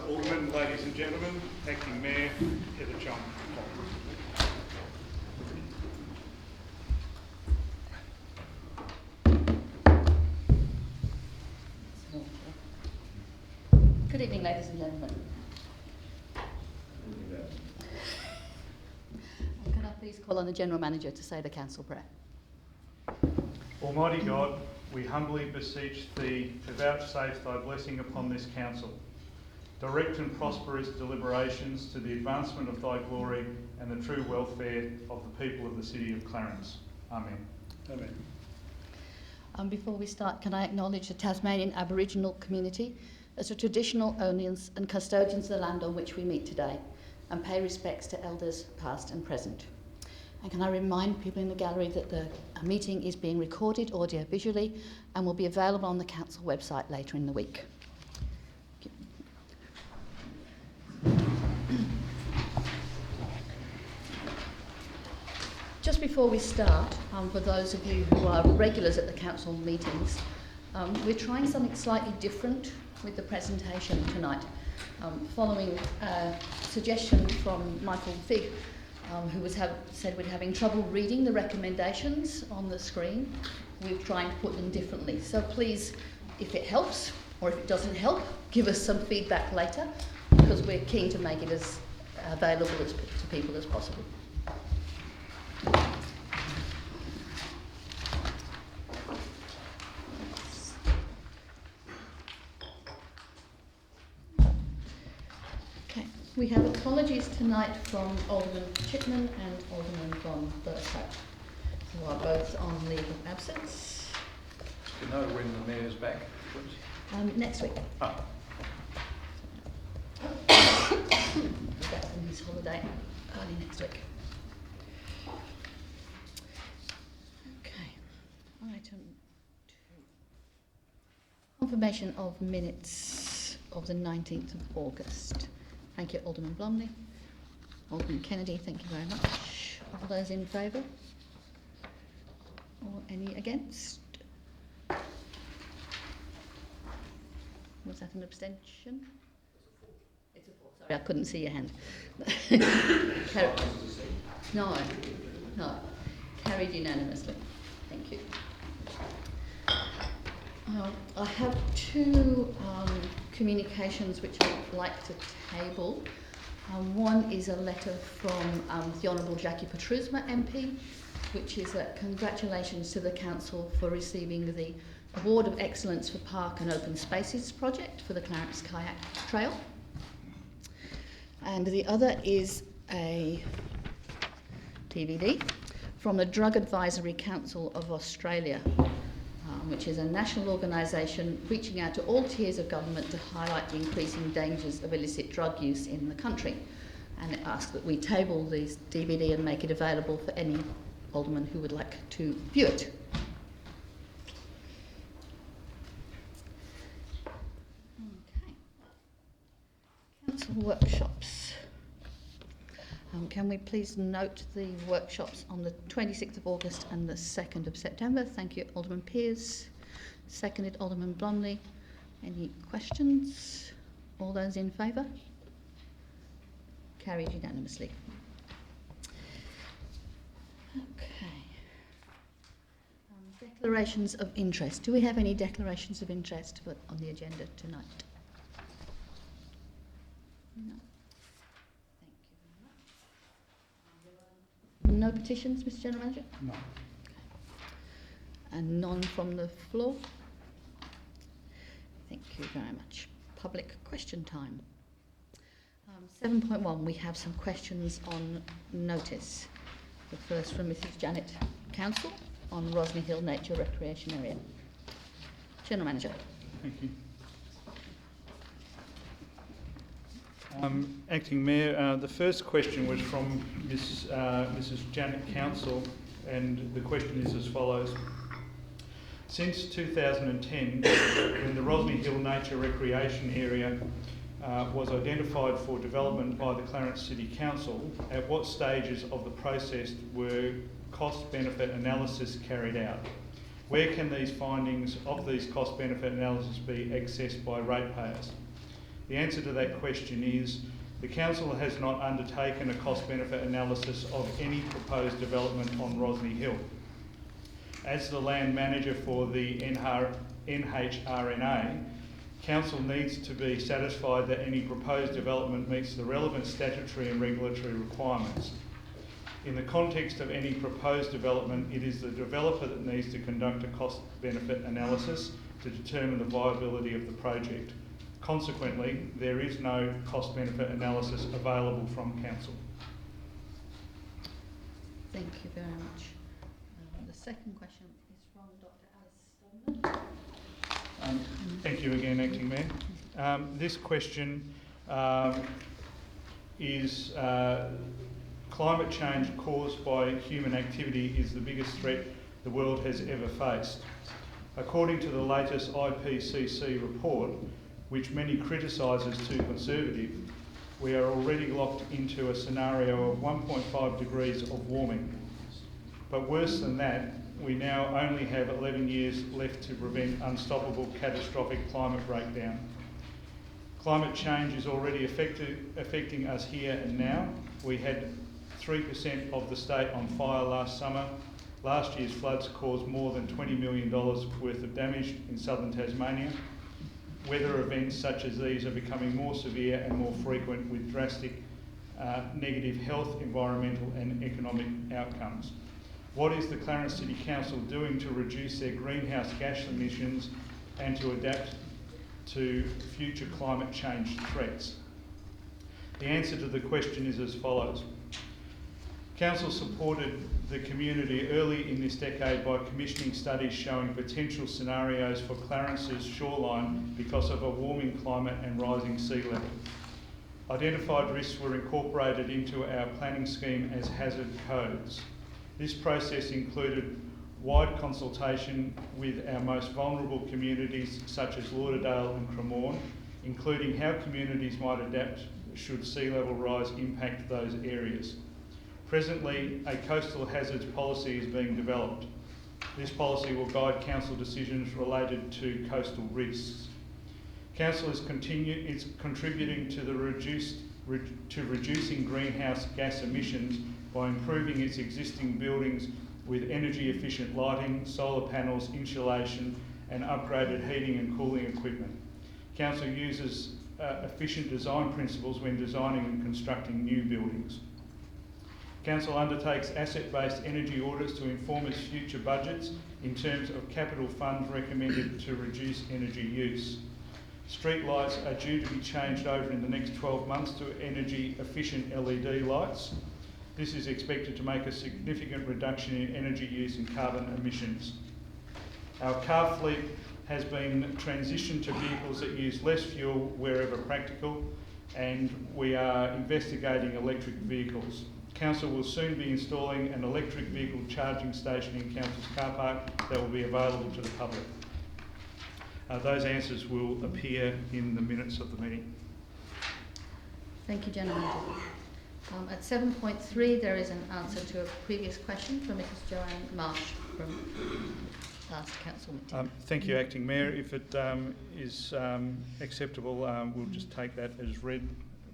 Alderman, ladies and gentlemen, Acting Mayor Heather Chong. Good evening, ladies and gentlemen. Can I please call on the General Manager to say the Council Prayer? Almighty God, we humbly beseech Thee to vouchsafe Thy blessing upon this Council. Direct and prosper its deliberations to the advancement of Thy glory and the true welfare of the people of the City of Clarence. Amen. Amen. Before we start, can I acknowledge the Tasmanian Aboriginal community as the traditional owners and custodians of the land on which we meet today, and pay respects to elders past and present. And can I remind people in the gallery that the meeting is being recorded audio-visually and will be available on the Council website later in the week. Just before we start, for those of you who are regulars at the Council meetings, we're trying something slightly different with the presentation tonight, following a suggestion from Michael Figg, who said we're having trouble reading the recommendations on the screen. We're trying to put them differently. So please, if it helps or if it doesn't help, give us some feedback later, because we're keen to make it as available to people as possible. We have apologies tonight from Alderman Chipman and Alderman von Burkhardt, who are both on leave of absence. Do you know when the Mayor's back? Next week. Oh. Back from his holiday early next week. Okay, item 2. Confirmation of minutes of the 19th of August. Thank you, Alderman Blomley. Alderman Kennedy, thank you very much. All those in favour? Or any against? Was that an abstention? It's a 4. Sorry, I couldn't see your hand. No. Carried unanimously. Thank you. I have 2 communications which I'd like to table. One is a letter from the Honourable Jackie Petrusma MP, which is a congratulations to the Council for receiving the Award of Excellence for Park and Open Spaces project for the Clarence Kayak Trail. And the other is a DVD from the Drug Advisory Council of Australia, which is a national organisation reaching out to all tiers of government to highlight the increasing dangers of illicit drug use in the country. And it asks that we table this DVD and make it available for any alderman who would like to view it. Okay. Council workshops. Can we please note the workshops on the 26th of August and the 2nd of September? Thank you, Alderman Peers. Seconded, Alderman Blomley. Any questions? All those in favour? Carried unanimously. Okay. Declarations of interest. Do we have any declarations of interest on the agenda tonight? No. No petitions, Mr. General Manager? No. Okay. And none from the floor? Thank you very much. Public question time. 7.1, we have some questions on notice. The first from Mrs. Janet Council on Rosny Hill Nature Recreation Area. General Manager. Thank you. Acting Mayor, the first question was from Mrs. Janet Council, and the question is as follows. Since 2010, when the Rosny Hill Nature Recreation Area was identified for development by the Clarence City Council, at what stages of the process were cost-benefit analysis carried out? Where can these findings of these cost-benefit analysis be accessed by ratepayers? The answer to that question is the Council has not undertaken a cost-benefit analysis of any proposed development on Rosny Hill. As the land manager for the NHRNA, Council needs to be satisfied that any proposed development meets the relevant statutory and regulatory requirements. In the context of any proposed development, it is the developer that needs to conduct a cost-benefit analysis to determine the viability of the project. Consequently, there is no cost-benefit analysis available from Council. Thank you very much. The second question is from Dr. Alice Stoneman. Thank you again, Acting Mayor. This question is climate change caused by human activity is the biggest threat the world has ever faced. According to the latest IPCC report, which many criticise as too conservative, we are already locked into a scenario of 1.5 degrees of warming. But worse than that, we now only have 11 years left to prevent unstoppable catastrophic climate breakdown. Climate change is already affecting us here and now. We had 3% of the state on fire last summer. Last year's floods caused more than $20 million worth of damage in southern Tasmania. Weather events such as these are becoming more severe and more frequent with drastic negative health, environmental and economic outcomes. What is the Clarence City Council doing to reduce their greenhouse gas emissions and to adapt to future climate change threats? The answer to the question is as follows. Council supported the community early in this decade by commissioning studies showing potential scenarios for Clarence's shoreline because of a warming climate and rising sea level. Identified risks were incorporated into our planning scheme as hazard codes. This process included wide consultation with our most vulnerable communities such as Lauderdale and Cremorne, including how communities might adapt should sea level rise impact those areas. Presently, a coastal hazards policy is being developed. This policy will guide Council decisions related to coastal risks. Council is contributing to reducing greenhouse gas emissions by improving its existing buildings with energy efficient lighting, solar panels, insulation and upgraded heating and cooling equipment. Council uses efficient design principles when designing and constructing new buildings. Council undertakes asset-based energy audits to inform its future budgets in terms of capital funds recommended to reduce energy use. Street lights are due to be changed over in the next 12 months to energy-efficient LED lights. This is expected to make a significant reduction in energy use and carbon emissions. Our car fleet has been transitioned to vehicles that use less fuel wherever practical, and we are investigating electric vehicles. Council will soon be installing an electric vehicle charging station in Council's car park that will be available to the public. Those answers will appear in the minutes of the meeting. Thank you, gentlemen. At 7.3, there is an answer to a previous question from Mrs. Joanne Marsh from last council meeting. Thank you, Acting Mayor. If it is acceptable, we'll just take that as read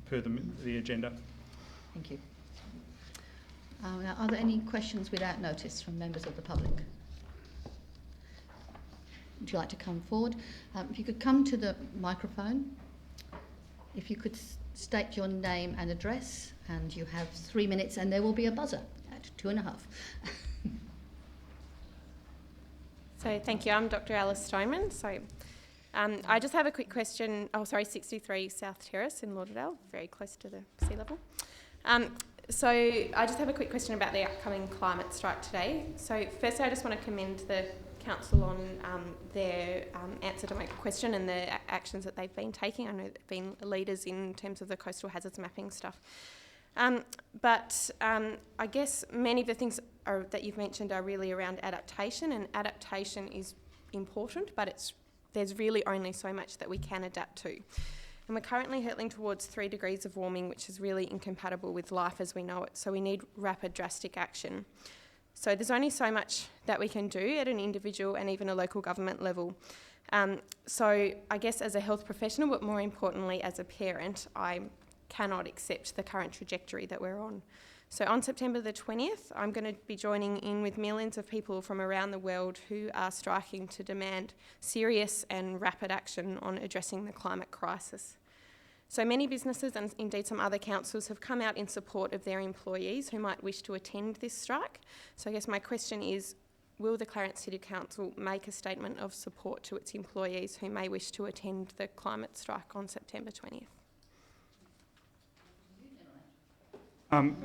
per the agenda. Thank you. Now, are there any questions without notice from members of the public? Would you like to come forward? If you could come to the microphone. If you could state your name and address, and you have 3 minutes, and there will be a buzzer at 2.5. So thank you. I'm Dr. Alice Stoneman. So I just have a quick question. 63 South Terrace in Lauderdale, very close to the sea level. So I just have a quick question about the upcoming climate strike today. So firstly, I just want to commend the council on their answer to my question and the actions that they've been taking. I know they've been leaders in terms of the coastal hazards mapping stuff. But I guess many of the things that you've mentioned are really around adaptation, and adaptation is important, but there's really only so much that we can adapt to. And we're currently hurtling towards 3 degrees of warming, which is really incompatible with life as we know it. So we need rapid, drastic action. So there's only so much that we can do at an individual and even a local government level. So I guess as a health professional, but more importantly as a parent, I cannot accept the current trajectory that we're on. So on September the 20th, I'm going to be joining in with millions of people from around the world who are striking to demand serious and rapid action on addressing the climate crisis. So many businesses and indeed some other councils have come out in support of their employees who might wish to attend this strike. So I guess my question is, will the Clarence City Council make a statement of support to its employees who may wish to attend the climate strike on September 20th?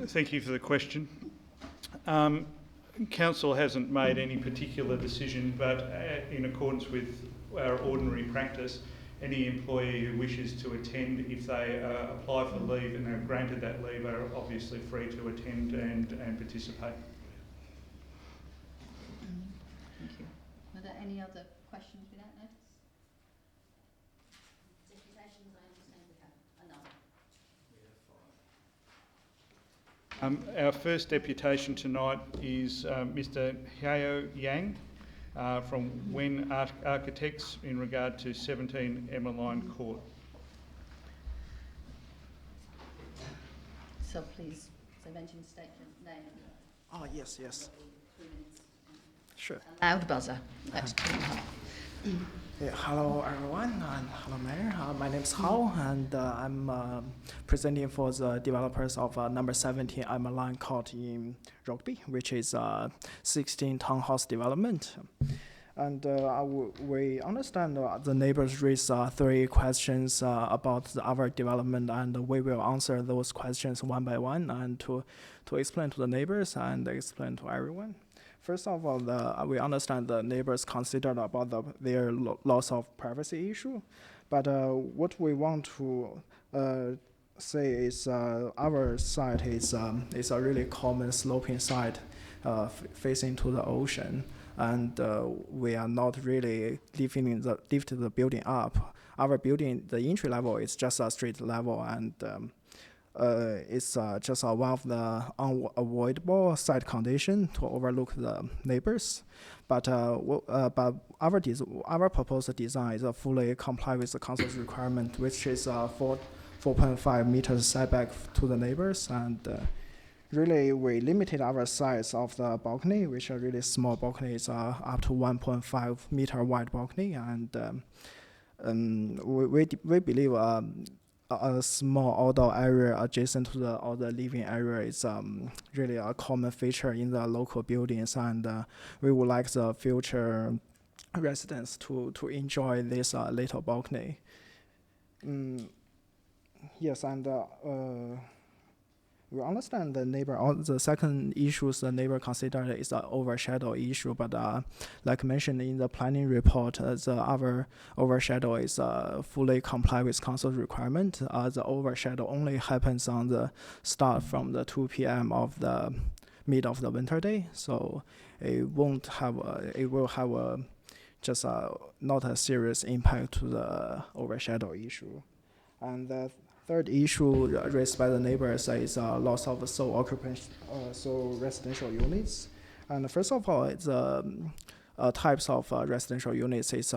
Thank you for the question. Council hasn't made any particular decision, but in accordance with our ordinary practice, any employee who wishes to attend, if they apply for leave and are granted that leave, are obviously free to attend and participate. Thank you. Are there any other questions without notice? Deputations, I understand we have another. Our first deputation tonight is Mr. Hiao Yang from Wen Architects in regard to 17 Emmeline Court. So please, so mention state your name. Oh, yes. 3 minutes. Sure. Loud buzzer. That's 2.5. Yeah, hello, everyone, and hello, Mayor. My name is Hao, and I'm presenting for the developers of number 17 Emmeline Court in Rugby, which is 16 townhouse development. And we understand the neighbors raised 3 questions about our development, and we will answer those questions one by one and to explain to the neighbors and explain to everyone. First of all, we understand the neighbors considered about their loss of privacy issue, but what we want to say is our site is a really common sloping site facing to the ocean, and we are not really lifting the building up. Our building, the entry level is just a street level, and it's just one of the unavoidable site conditions to overlook the neighbors. But our proposed design is fully comply with the council's requirement, which is 4.5 meters setback to the neighbors. And really, we limited our size of the balcony, which are really small balcony. It's up to 1.5 meter wide balcony. And we believe a small outdoor area adjacent to the outdoor living area is really a common feature in the local buildings, and we would like the future residents to enjoy this little balcony. Yes, and we understand the neighbor. The second issue the neighbor considered is an overshadow issue, but like mentioned in the planning report, our overshadow is fully comply with council's requirement. The overshadow only happens on the start from the 2 p.m. of the mid of the winter day, so it won't have it will have just not a serious impact to the overshadow issue. And the third issue raised by the neighbors is loss of sole occupant, sole residential units. And first of all, it's types of residential units is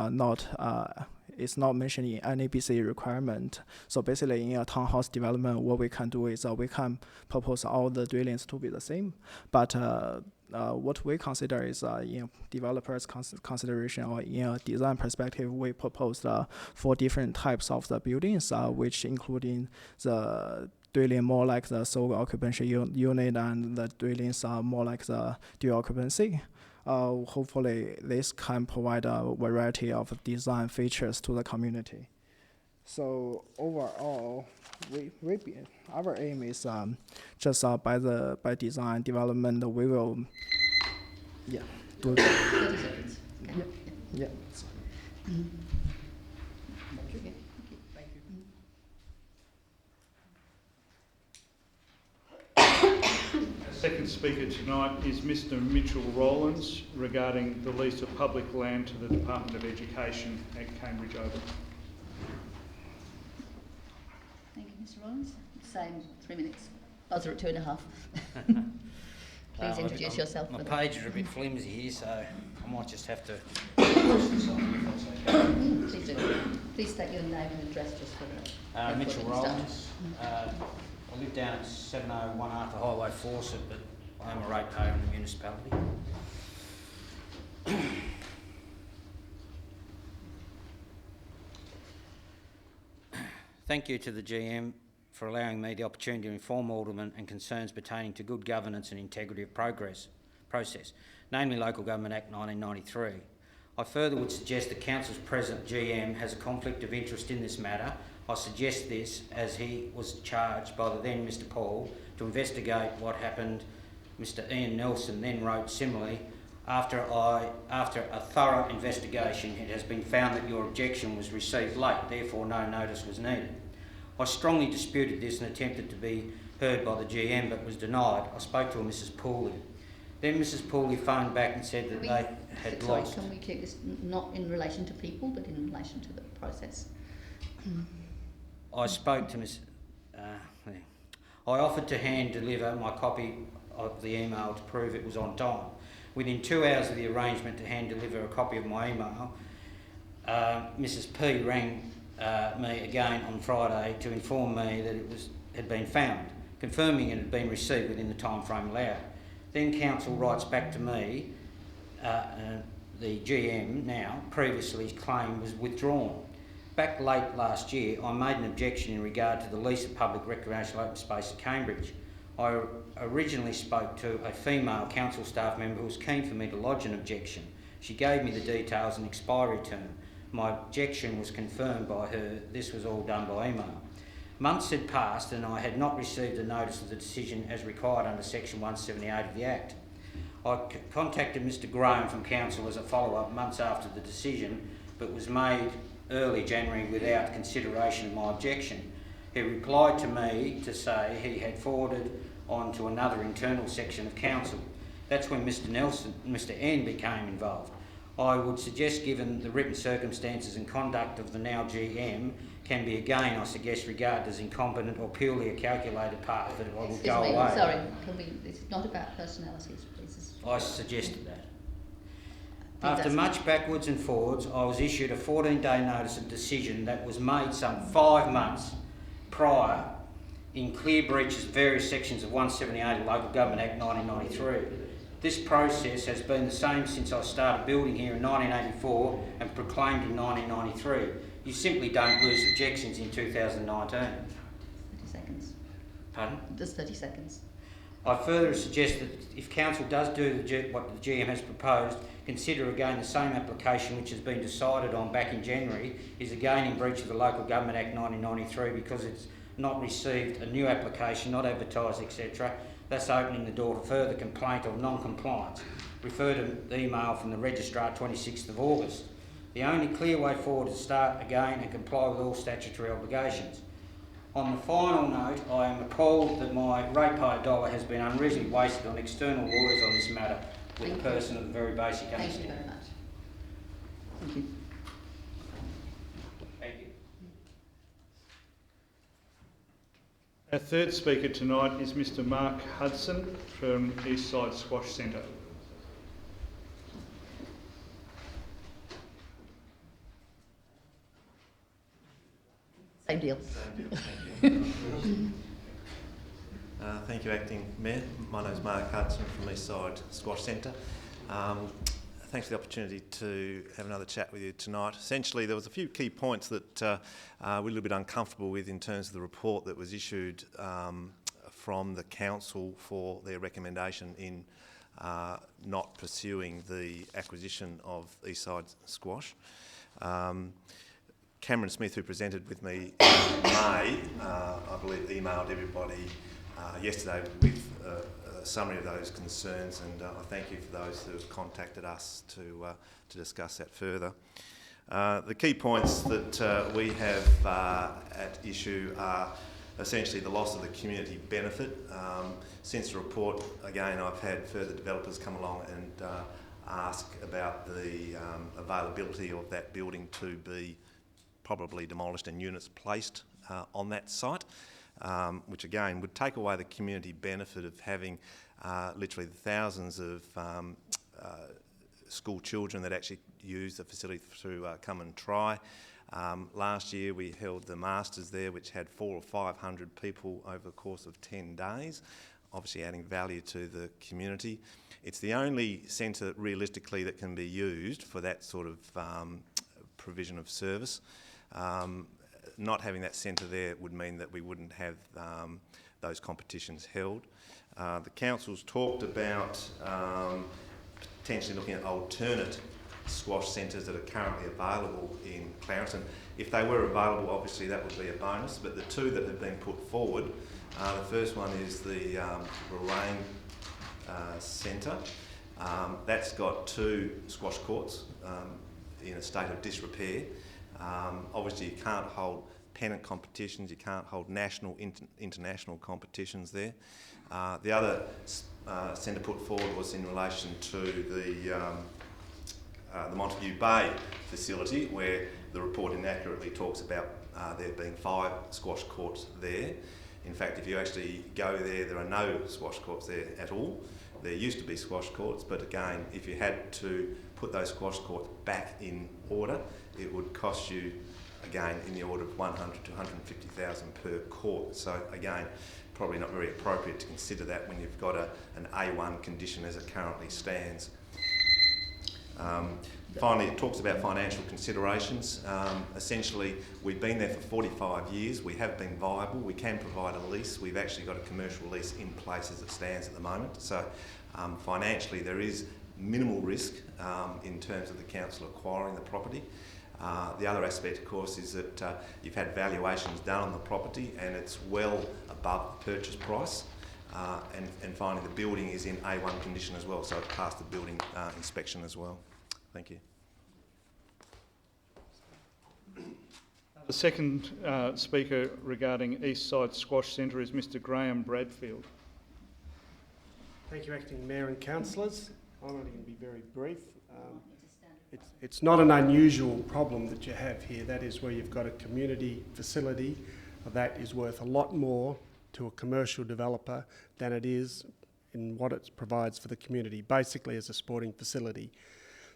it's not mentioned in any BC requirement. So basically, in a townhouse development, what we can do is we can propose all the dwellings to be the same, but what we consider is in developers' consideration or in a design perspective, we proposed 4 different types of the buildings, which including the dwelling more like the sole occupancy unit, and the dwellings are more like the dual occupancy. Hopefully, this can provide a variety of design features to the community. So overall, our aim is just by design development, we will do 30 seconds. Okay. yeah. Mm-hmm. Thank you. Okay. Thank you. The second speaker tonight is Mr. Mitchell Rowlands regarding the lease of public land to the Department of Education at Cambridge Oval. Thank you, Mr. Rollins. Same 3 minutes. Buzzer at 2.5. Please introduce yourself. My for the- pages are a bit flimsy here, so I might just have to... Please do. Please state your name and address just for the... Mitchell recording Rollins. start. I live down at 701 Arthur Highway, Fawcett, but I am a ratepayer in the municipality. Thank you to the GM for allowing me the opportunity to inform Aldermen and concerns pertaining to good governance and integrity of process, namely Local Government Act 1993. I further would suggest that Council's present GM has a conflict of interest in this matter. I suggest this as he was charged by the then Mr Paul to investigate what happened. Mr Ian Nelson then wrote similarly, after a thorough investigation it has been found that your objection was received late, therefore no notice was needed. I strongly disputed this and attempted to be heard by the GM but was denied. I spoke to a Mrs Pooley. Then Mrs Pooley phoned back and said that they had lost... Can we keep this not in relation to people but in relation to the process? I spoke to Miss... I offered to hand deliver my copy of the email to prove it was on time. Within 2 hours of the arrangement to hand deliver a copy of my email, Mrs P rang me again on Friday to inform me that it had been found, confirming it had been received within the time frame allowed. Then Council writes back to me, the GM now, previously his claim was withdrawn. Back late last year, I made an objection in regard to the lease of public recreational open space at Cambridge. I originally spoke to a female council staff member who was keen for me to lodge an objection. She gave me the details and expiry term. My objection was confirmed by her. This was all done by email. Months had passed and I had not received a notice of the decision as required under section 178 of the Act. I contacted Mr Graham from council as a follow-up months after the decision, but was made early January without consideration of my objection. He replied to me to say he had forwarded on to another internal section of council. That's when Mr N became involved. I would suggest, given the written circumstances and conduct of the now GM, can be again, I suggest, regarded as incompetent or purely a calculated part of it, I would go away. Sorry, it's not about personalities, please. I suggested that. After much backwards and forwards, I was issued a 14-day notice of decision that was made some 5 months prior in clear breaches of various sections of 178 of Local Government Act 1993. This process has been the same since I started building here in 1984 and proclaimed in 1993. You simply don't lose objections in 2019. 30 seconds. Pardon? Just 30 seconds. I further suggest that if Council does do what the GM has proposed, consider again the same application which has been decided on back in January is again in breach of the Local Government Act 1993 because it's not received a new application, not advertised, etc., thus opening the door to further complaint of non-compliance. Refer to the email from the Registrar 26th of August. The only clear way forward is to start again and comply with all statutory obligations. On the final note, I am appalled that my ratepayer dollar has been unreasonably wasted on external lawyers on this matter with a person of very basic understanding. Thank you very much. Thank you. Thank you. Our third speaker tonight is Mr Mark Hudson from Eastside Squash Centre. Same deal. Thank you, Acting Mayor. My name is Mark Hudson from Eastside Squash Centre. Thanks for the opportunity to have another chat with you tonight. Essentially, there was a few key points that we're a little bit uncomfortable with in terms of the report that was issued from the council for their recommendation in not pursuing the acquisition of Eastside Squash. Cameron Smith, who presented with me in May, I believe emailed everybody yesterday with a summary of those concerns, and I thank you for those who have contacted us to discuss that further. The key points that we have at issue are essentially the loss of the community benefit. Since the report, again, I've had further developers come along and ask about the availability of that building to be probably demolished and units placed on that site. which again would take away the community benefit of having literally the thousands of school children that actually use the facility to come and try. Last year we held the Masters there, which had 400 or 500 people over the course of 10 days, obviously adding value to the community. It's the only centre realistically that can be used for that sort of provision of service. Not having that centre there would mean that we wouldn't have those competitions held. The council's talked about potentially looking at alternate squash centres that are currently available in Clarence. And if they were available, obviously that would be a bonus, but the two that have been put forward, the first one is the Lorraine Centre. That's got 2 squash courts in a state of disrepair. Obviously you can't hold pennant competitions, you can't hold national, international competitions there. The other centre put forward was in relation to the Montague Bay facility, where the report inaccurately talks about there being 5 squash courts there. In fact, if you actually go there are no squash courts there at all. There used to be squash courts, but again, if you had to put those squash courts back in order, it would cost you, again, in the order of 100 to 150,000 per court. So again, probably not very appropriate to consider that when you've got an A1 condition as it currently stands. Finally, it talks about financial considerations. Essentially, we've been there for 45 years. We have been viable. We can provide a lease. We've actually got a commercial lease in place as it stands at the moment. So financially, there is minimal risk in terms of the council acquiring the property. The other aspect, of course, is that you've had valuations done on the property and it's well above the purchase price. And finally, the building is in A1 condition as well, so it passed the building inspection as well. Thank you. The second speaker regarding Eastside Squash Centre is Mr Graham Bradfield. Thank you, Acting Mayor and Councillors. I'm only going to be very brief. It's not an unusual problem that you have here. That is where you've got a community facility that is worth a lot more to a commercial developer than it is in what it provides for the community, basically as a sporting facility.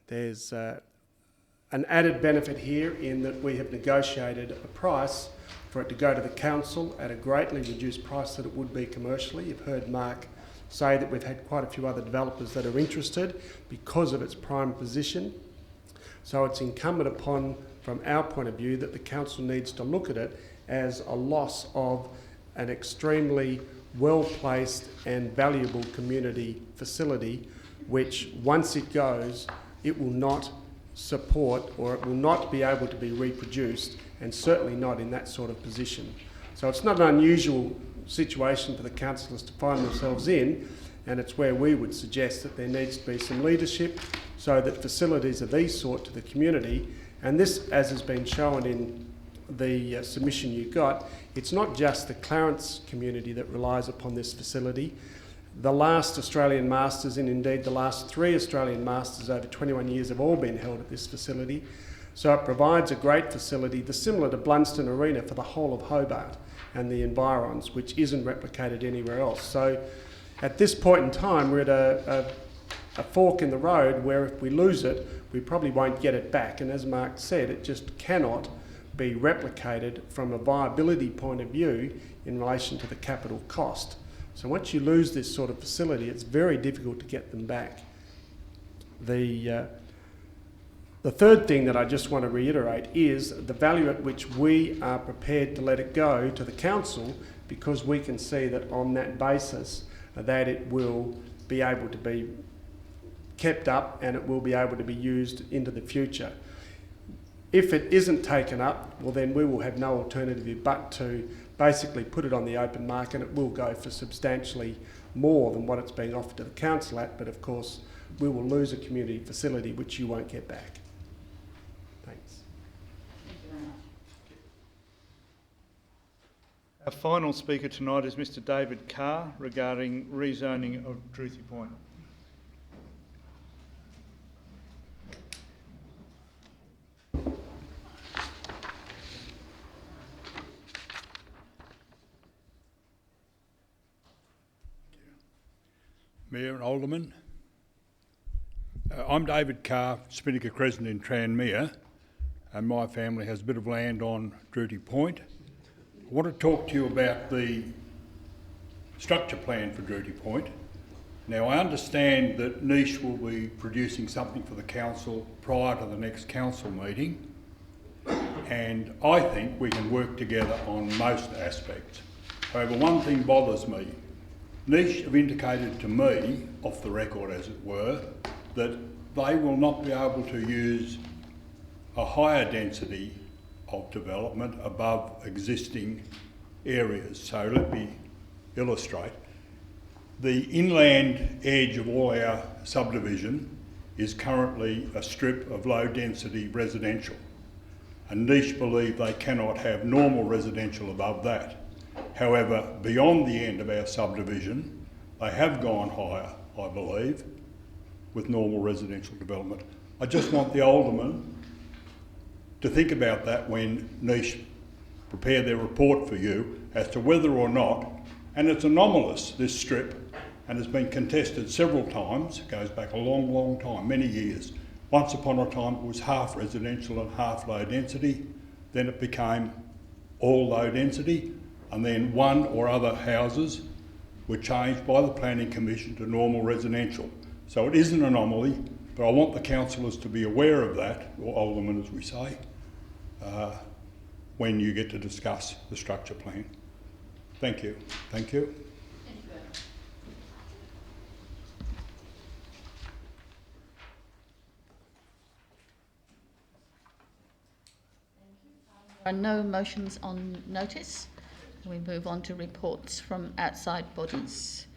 There's an added benefit here in that we have negotiated a price for it to go to the council at a greatly reduced price that it would be commercially. You've heard Mark say that we've had quite a few other developers that are interested because of its prime position. So it's incumbent upon, from our point of view, that the council needs to look at it as a loss of an extremely well-placed and valuable community facility, which once it goes, it will not support, or it will not be able to be reproduced, and certainly not in that sort of position. So it's not an unusual situation for the councillors to find themselves in, and it's where we would suggest that there needs to be some leadership so that facilities of these sort to the community, and this, as has been shown in the submission you got, it's not just the Clarence community that relies upon this facility. The last Australian Masters, and indeed the last 3 Australian Masters over 21 years, have all been held at this facility. So it provides a great facility, similar to Blunston Arena for the whole of Hobart and the environs, which isn't replicated anywhere else. So at this point in time, we're at a fork in the road where if we lose it, we probably won't get it back. And as Mark said, it just cannot be replicated from a viability point of view in relation to the capital cost. So once you lose this sort of facility, it's very difficult to get them back. The third thing that I just want to reiterate is the value at which we are prepared to let it go to the council, because we can see that on that basis that it will be able to be kept up and it will be able to be used into the future. If it isn't taken up, well then we will have no alternative but to basically put it on the open market. It will go for substantially more than what it's being offered to the council at, but of course we will lose a community facility which you won't get back. Thanks. Thank you very much. Our final speaker tonight is Mr David Carr regarding rezoning of Druthi Point. Mayor and Alderman. I'm David Carr, Spinnaker Crescent in Tranmere, and my family has a bit of land on Drury Point. I want to talk to you about the structure plan for Drury Point. Now, I understand that Niche will be producing something for the council prior to the next council meeting, and I think we can work together on most aspects. However, one thing bothers me. Niche have indicated to me, off the record as it were, that they will not be able to use a higher density of development above existing areas. So let me illustrate. The inland edge of all our subdivision is currently a strip of low density residential, and Niche believe they cannot have normal residential above that. However, beyond the end of our subdivision, they have gone higher, I believe, with normal residential development. I just want the aldermen to think about that when Niche prepare their report for you as to whether or not, and it's anomalous, this strip, and has been contested several times, it goes back a long, long time, many years. Once upon a time it was half residential and half low density, then it became all low density, and then one or other houses were changed by the Planning Commission to normal residential. So it is an anomaly, but I want the councillors to be aware of that, or aldermen as we say, when you get to discuss the structure plan. Thank you. Thank you. There are no motions on notice. We move on to reports from outside bodies.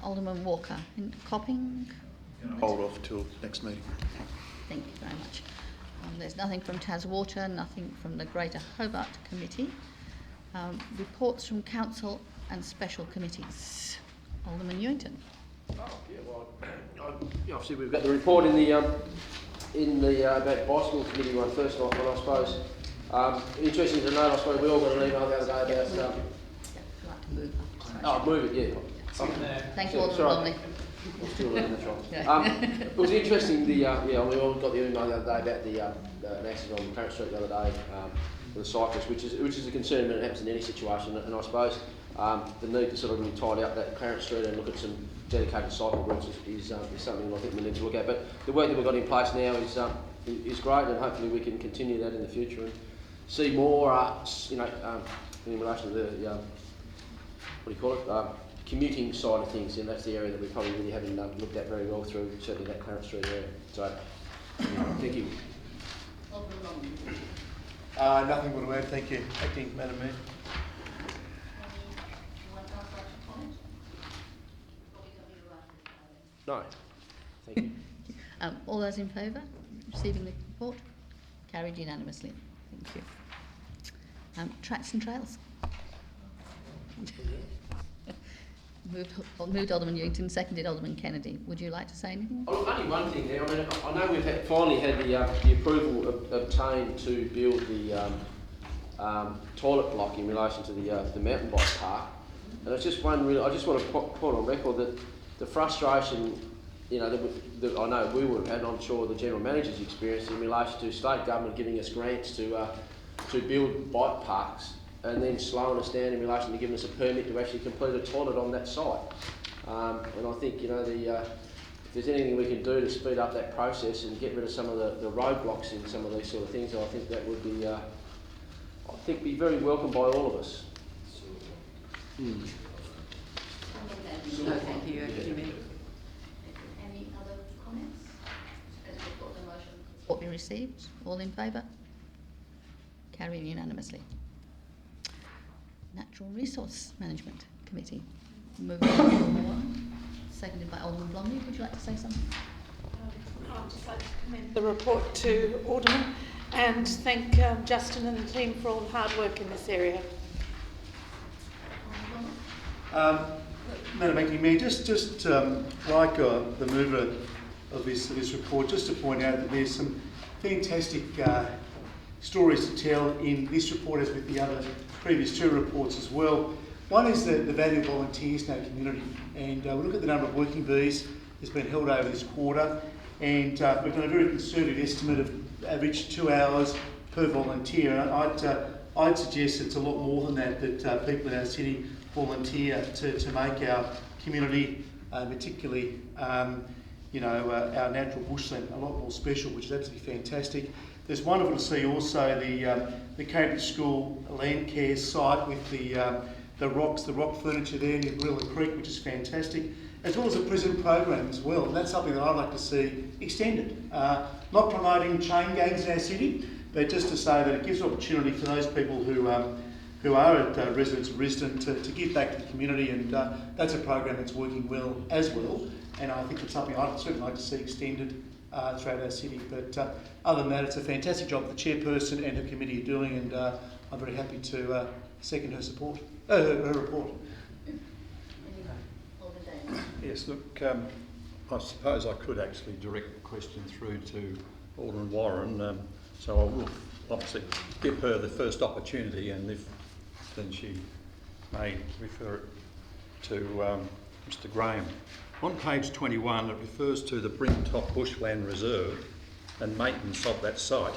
Alderman Walker, in Copping? Hold off till next meeting. Thank you very much. There's nothing from Taswater, nothing from the Greater Hobart Committee. Reports from Council and Special Committees. Alderman Newington. Obviously we've got the report in the about bicycle committee one first off, and I suppose interesting to note, I suppose we all got an email the other day about. I'd like to move up. Oh, move it, yeah. Thank you, Alderman Longley. It was interesting. We all got the email the other day about the accident on Clarence Street the other day with a cyclist, which is a concern when it happens in any situation. And I suppose the need to sort of really tidy up that Clarence Street and look at some dedicated cycle routes is something I think we need to look at. But the work that we've got in place now is great, and hopefully we can continue that in the future and see more, in relation to the commuting side of things, and that's the area that we probably really haven't looked at very well through certainly that Clarence Street area. So, thank you. Nothing more to add, thank you. Acting Madam Mayor. No, thank you. All those in favour of receiving the report? Carried unanimously. Thank you. Tracks and trails. Moved Alderman Newington, seconded Alderman Kennedy. Would you like to say anything? Only one thing there. I mean, I know we've finally had the approval obtained to build the toilet block in relation to the mountain bike park, and it's just one. I just want to put on record that the frustration, that I know we would have had, I'm sure the General Manager's experienced in relation to state government giving us grants to build bike parks, and then slowing us down in relation to giving us a permit to actually complete a toilet on that site. And I think, if there's anything we can do to speed up that process and get rid of some of the roadblocks in some of these sort of things, I think that would be, be very welcome by all of us. No, thank you. Any other comments? As we've got the motion, what we received, all in favour? Carried unanimously. Natural Resource Management Committee. Moving on, seconded by Alderman Blondie. Would you like to say something? I'd just like to commend the report to Alderman and thank Justin and the team for all the hard work in this area. Madam Acting Mayor, just like the mover of this report, just to point out that there's some fantastic stories to tell in this report as with the other previous two reports as well. One is the value of volunteers in our community, and we look at the number of working bees that's been held over this quarter, and we've done a very conservative estimate of average 2 hours per volunteer. I'd suggest it's a lot more than that people in our city volunteer to make our community, particularly our natural bushland, a lot more special, which is absolutely fantastic. There's wonderful to see also the Cambridge School land care site with the rock furniture there near Gorilla Creek, which is fantastic, as well as a prison program as well. And that's something that I'd like to see extended. Not promoting chain gangs in our city, but just to say that it gives opportunity for those people who are at residence of Risdon to give back to the community, and that's a program that's working well as well. And I think it's something I'd certainly like to see extended throughout our city. But other than that, it's a fantastic job the chairperson and her committee are doing, and I'm very happy to second her support, her report. Yes, look, I suppose I could actually direct the question through to Alderman Warren, so I will obviously give her the first opportunity, and if then she may refer it to Mr Graham. On page 21, it refers to the Brintop Bushland Reserve and maintenance of that site.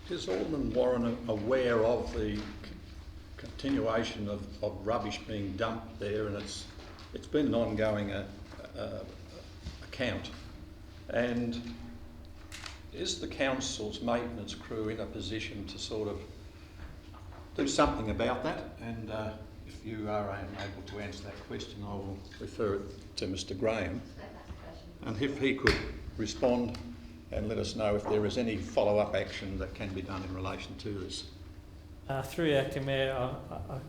Is Alderman Warren aware of the continuation of rubbish being dumped there, and it's been an ongoing account? And is the council's maintenance crew in a position to sort of do something about that? And if you are unable to answer that question, I will refer it to Mr Graham, and if he could respond and let us know if there is any follow-up action that can be done in relation to this. Through the Acting Mayor,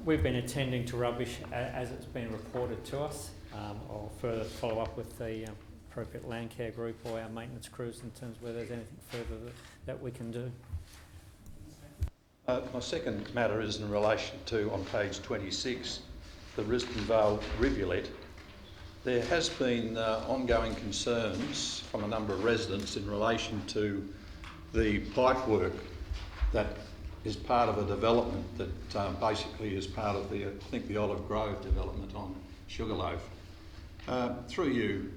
we've been attending to rubbish as it's been reported to us. I'll further follow up with the appropriate land care group or our maintenance crews in terms of whether there's anything further that we can do. My second matter is in relation to, on page 26, the Risdon Vale rivulet. There has been ongoing concerns from a number of residents in relation to the pipe work that is part of a development that basically is part of the, I think, the Olive Grove development on Sugarloaf. Through you,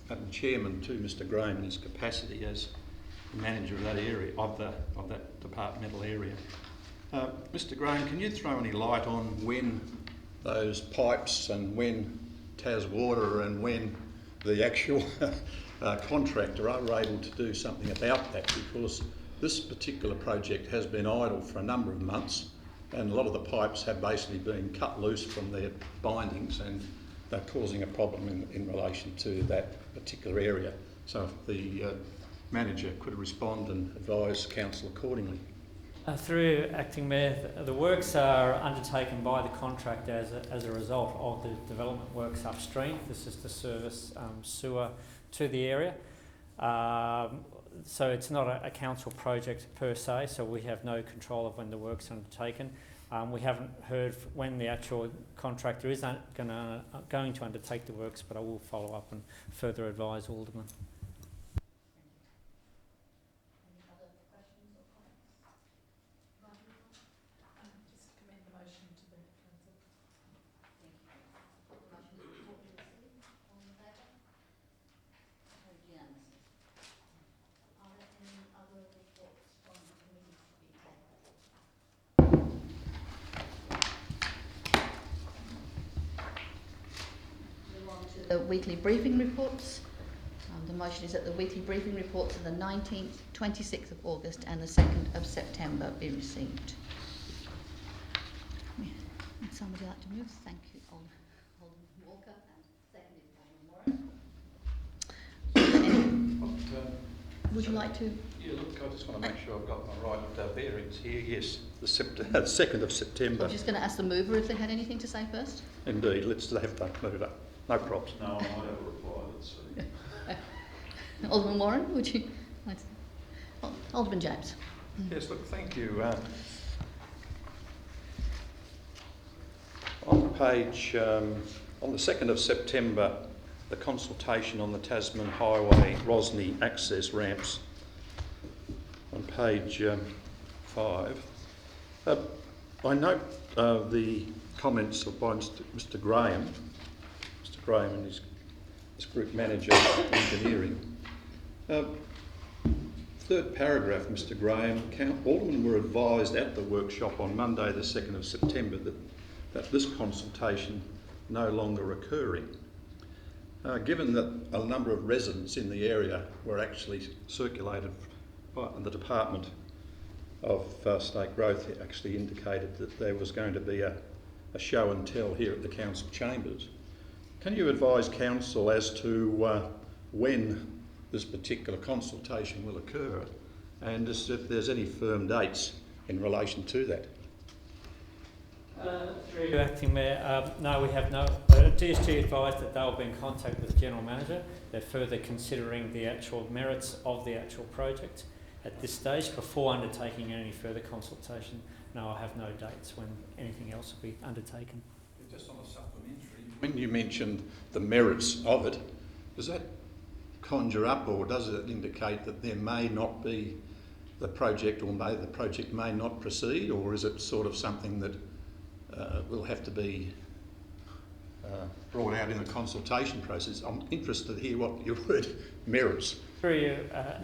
Madam Chairman, to Mr Graham in his capacity as manager of that area, of that departmental area. Mr Graham, can you throw any light on when those pipes and when Taswater and when the actual contractor are able to do something about that? Because this particular project has been idle for a number of months, and a lot of the pipes have basically been cut loose from their bindings, and they're causing a problem in relation to that particular area. So if the manager could respond and advise council accordingly. Through Acting Mayor, the works are undertaken by the contractor as a result of the development works upstream. This is to service sewer to the area. So it's not a council project per se, so we have no control of when the work's undertaken. We haven't heard when the actual contractor is going to undertake the works, but I will follow up and further advise Alderman. The weekly briefing reports. The motion is that the weekly briefing reports of the 19th, 26th of August and the 2nd of September be received. Would somebody like to move? Thank you, Alderman Walker, and seconded by Warren. Would you like to? Yeah, look, I just want to make sure I've got my right bearings here. Yes, the 2nd of September. I'm just going to ask the mover if they had anything to say first. Indeed, let's have that move up. No props. No, I might have a reply, let's see. Alderman Warren, would you like to? Alderman James. Yes, look, thank you. On page, on the 2nd of September, the consultation on the Tasman Highway Rosny access ramps. On page 5. I note the comments by Mr. Graham. Mr. Graham and his group manager of engineering. Third paragraph, Mr. Graham. Aldermen were advised at the workshop on Monday, the 2nd of September, that this consultation no longer occurring. Given that a number of residents in the area were actually circulated by the Department of State Growth, actually indicated that there was going to be a show and tell here at the council chambers. Can you advise council as to when this particular consultation will occur, and as if there's any firm dates in relation to that? Through you, Acting Mayor, no, we have no. DSG advised that they'll be in contact with the General Manager. They're further considering the actual merits of the actual project. At this stage, before undertaking any further consultation, no, I have no dates when anything else will be undertaken. Just on a supplementary, when you mentioned the merits of it, does that conjure up, or does it indicate that there may not be the project, or the project may not proceed, or is it sort of something that will have to be brought out in the consultation process? I'm interested to hear what your word merits. Through you,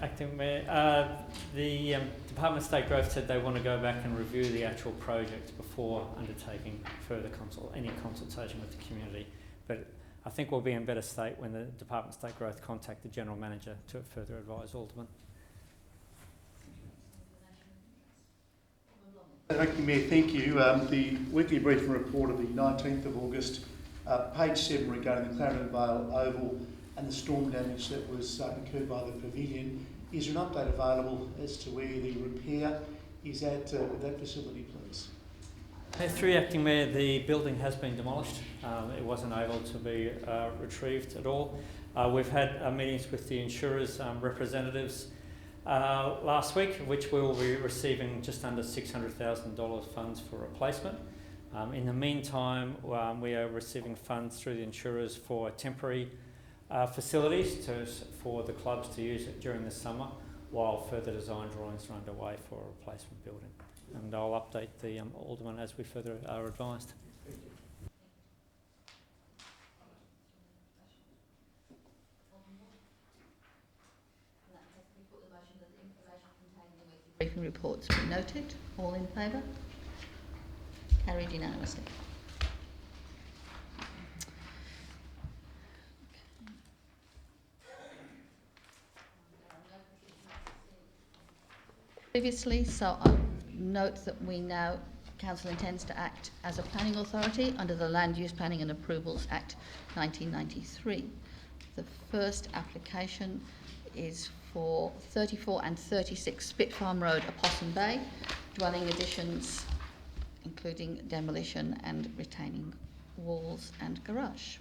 Acting Mayor, the Department of State Growth said they want to go back and review the actual project before undertaking further any consultation with the community. But I think we'll be in better state when the Department of State Growth contact the General Manager to further advise Alderman. Acting Mayor, thank you. The weekly briefing report of the 19th of August, page 7 regarding the Clarence Vale Oval and the storm damage that was incurred by the pavilion. Is there an update available as to where the repair is at with that facility, please? Through Acting Mayor, the building has been demolished. It wasn't able to be retrieved at all. We've had meetings with the insurers' representatives last week, which we will be receiving just under $600,000 funds for replacement. In the meantime, we are receiving funds through the insurers for temporary facilities for the clubs to use it during the summer, while further design drawings are underway for a replacement building. And I'll update the Alderman as we further are advised. Briefing reports be noted. All in favour? Carried unanimously. Previously, so I note that Council intends to act as a planning authority under the Land Use Planning and Approvals Act 1993. The first application is for 34 and 36 Spit Farm Road, Opossum Bay, dwelling additions including demolition and retaining walls and garage.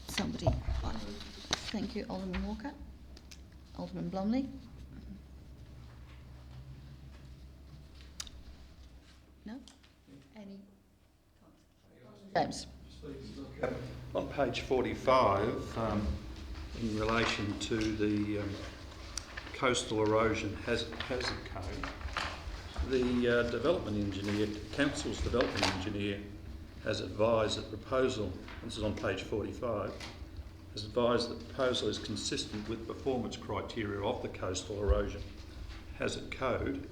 Somebody, thank you, Alderman Walker. Alderman Blomley. No? Any? James. On page 45, in relation to the coastal erosion hazard code, the development engineer, council's development engineer, has advised that proposal, this is on page 45, has advised that proposal is consistent with performance criteria of the coastal erosion hazard code,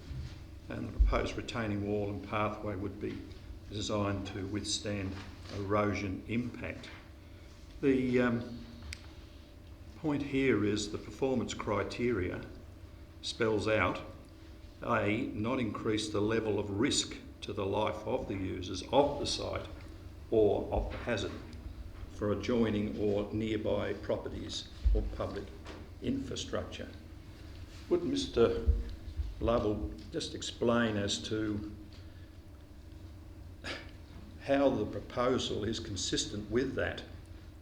and the proposed retaining wall and pathway would be designed to withstand erosion impact. The point here is the performance criteria spells out A, not increase the level of risk to the life of the users of the site or of the hazard for adjoining or nearby properties or public infrastructure. Would Mr. Lovell just explain as to how the proposal is consistent with that,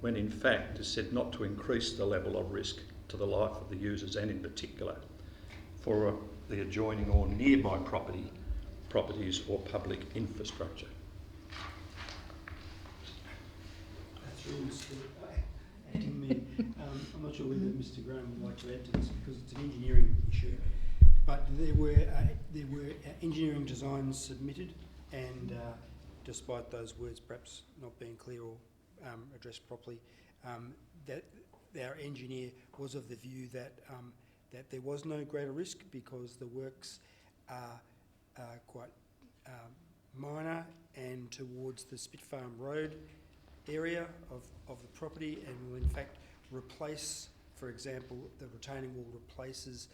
when in fact it's said not to increase the level of risk to the life of the users, and in particular for the adjoining or nearby properties or public infrastructure? I'm not sure whether Mr. Graham would like to add to this, because it's an engineering issue. But there were engineering designs submitted, and despite those words perhaps not being clear or addressed properly, that our engineer was of the view that that there was no greater risk because the works are quite minor and towards the Spit Farm Road area of the property, and will in fact replace, for example, the retaining wall replaces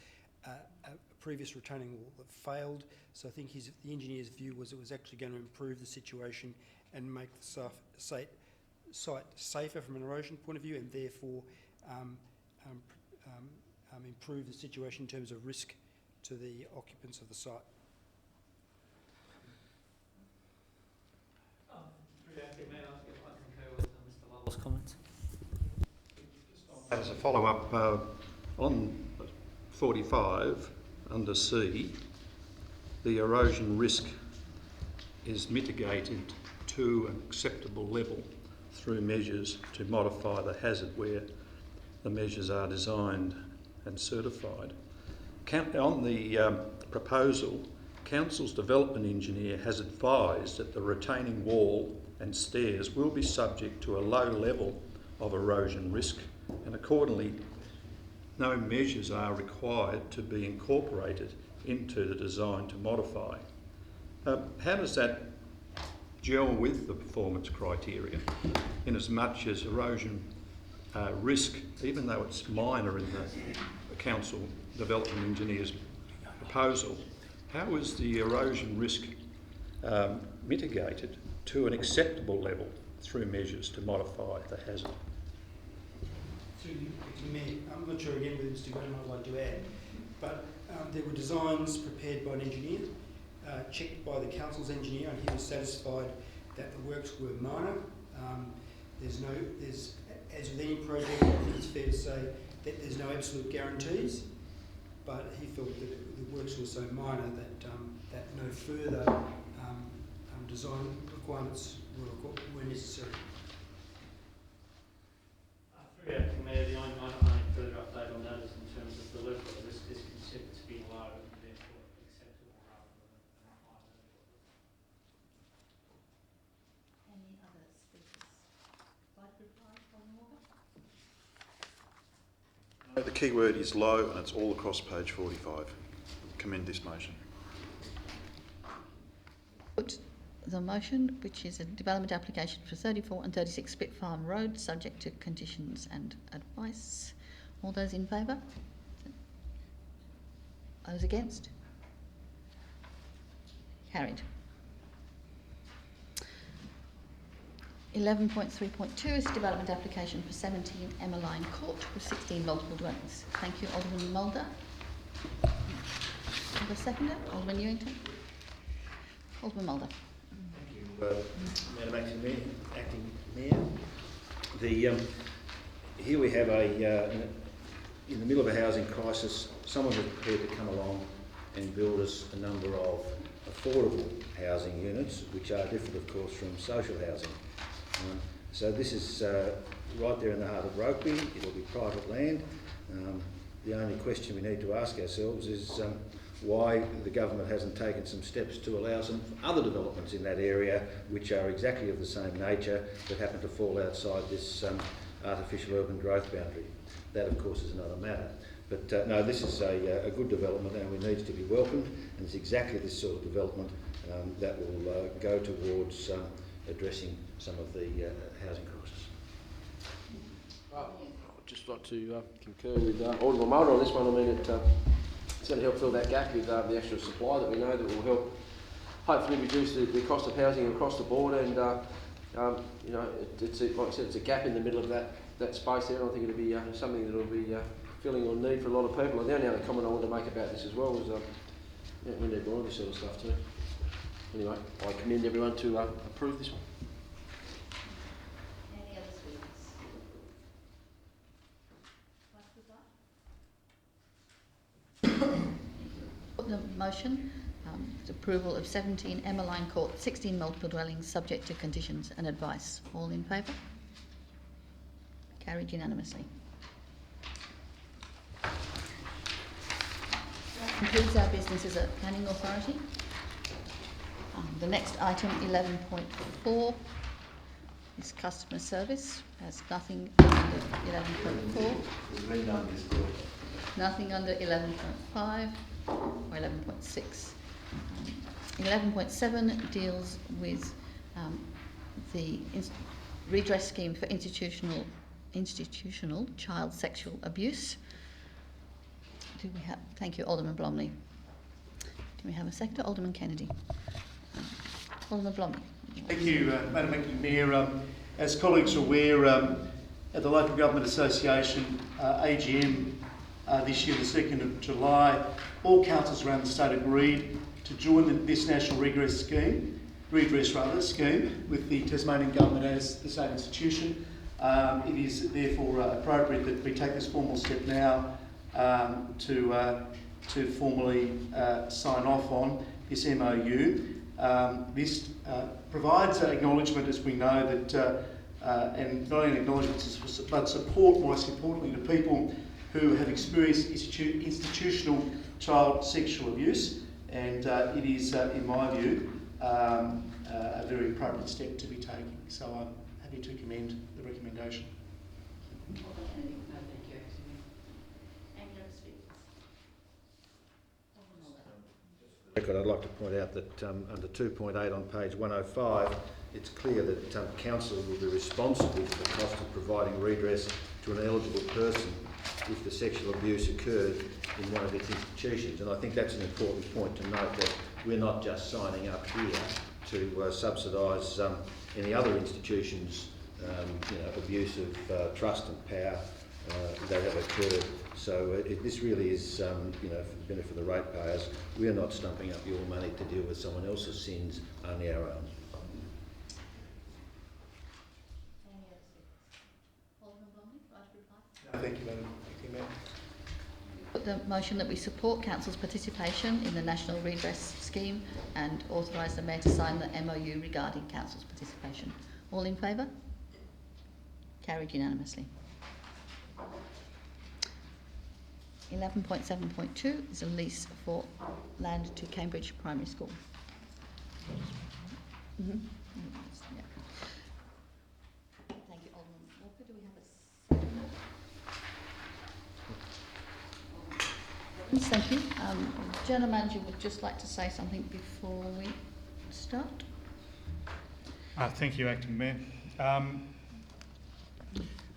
a previous retaining wall that failed. So I think the engineer's view was it was actually going to improve the situation and make the site safer from an erosion point of view, and therefore improve the situation in terms of risk to the occupants of the site. Comments? As a follow-up, on 45 under C, the erosion risk is mitigated to an acceptable level through measures to modify the hazard where the measures are designed and certified. On the proposal, Council's development engineer has advised that the retaining wall and stairs will be subject to a low level of erosion risk, and accordingly no measures are required to be incorporated into the design to modify. How does that gel with the performance criteria, in as much as erosion risk, even though it's minor in the Council development engineer's proposal, how is the erosion risk mitigated to an acceptable level through measures to modify the hazard? Through the Mayor, I'm not sure again whether Mr. Graham might like to add, but there were designs prepared by an engineer, checked by the Council's engineer, and he was satisfied that the works were minor. As with any project, I think it's fair to say that there's no absolute guarantees, but he felt that the works were so minor that no further design requirements were necessary. Acting Mayor, the only further update on that is in terms of the level of risk is considered to be low and therefore acceptable rather than a high level. Any other speakers? Like reply from order? The key word is low, and it's all across page 45. Commend this motion. Put the motion, which is a development application for 34 and 36 Spit Farm Road, subject to conditions and advice. All those in favour? Those against? Carried. 11.3.2 is a development application for 17 Emmeline Court with 16 multiple dwellings. Thank you, Alderman Mulder. The seconder, Alderman Newington. Alderman Mulder. Madam Acting Mayor, here we have in the middle of a housing crisis, someone is prepared to come along and build us a number of affordable housing units, which are different, of course, from social housing. So this is right there in the heart of Rokeby. It'll be private land. The only question we need to ask ourselves is why the government hasn't taken some steps to allow some other developments in that area which are exactly of the same nature but happen to fall outside this artificial urban growth boundary. That, of course, is another matter. But no, this is a good development and it needs to be welcomed, and it's exactly this sort of development that will go towards addressing some of the housing crisis. I'd just like to concur with Alderman Mulder on this one. I mean, it's going to help fill that gap with the extra supply that we know that will help hopefully reduce the cost of housing across the board, and you know, it's like I said, it's a gap in the middle of that space there, and I think it'll be something that will be filling on need for a lot of people. And the only other comment I want to make about this as well is yeah, we need more of this sort of stuff too. Anyway, I commend everyone to approve this one. Any other speakers? Put the motion, approval of 17 Emmeline Court, 16 multiple dwellings, subject to conditions and advice. All in favour? Carried unanimously. concludes our business as a planning authority. The next item, 11.4, is customer service. Has nothing under 11.4. Nothing under 11.5 or 11.6. 11.7 deals with the redress scheme for institutional child sexual abuse. Do we have? Thank you, Alderman Blomley. Do we have a seconder? Alderman Kennedy. Alderman Blomley. Thank you, Madam Acting Mayor. As colleagues are aware, at the Local Government Association AGM this year, the 2nd of July, all councils around the state agreed to join this national redress scheme with the Tasmanian Government as the state institution. It is therefore appropriate that we take this formal step now to formally sign off on this MOU. This provides acknowledgement, as we know, that and not only acknowledgement but support, most importantly, to people who have experienced institutional child sexual abuse, and it is, in my view, a very appropriate step to be taking. So I'm happy to commend the recommendation. I'd like to point out that under 2.8 on page 105, it's clear that council will be responsible for the cost of providing redress to an eligible person if the sexual abuse occurred in one of its institutions. And I think that's an important point to note, that we're not just signing up here to subsidise any other institutions' abuse of trust and power that have occurred. So this really is, for the benefit of the ratepayers. We're not stumping up your money to deal with someone else's sins, only our own. Thank you, Madam Mayor. Put the motion that we support Council's participation in the National Redress Scheme and authorise the Mayor to sign the MOU regarding Council's participation. All in favour? Carried unanimously. 11.7.2 is a lease for land to Cambridge Primary School. Yeah. Thank you, Alderman Walker. Do we have a second? Thank you. General Manager would just like to say something before we start. Thank you, Acting Mayor.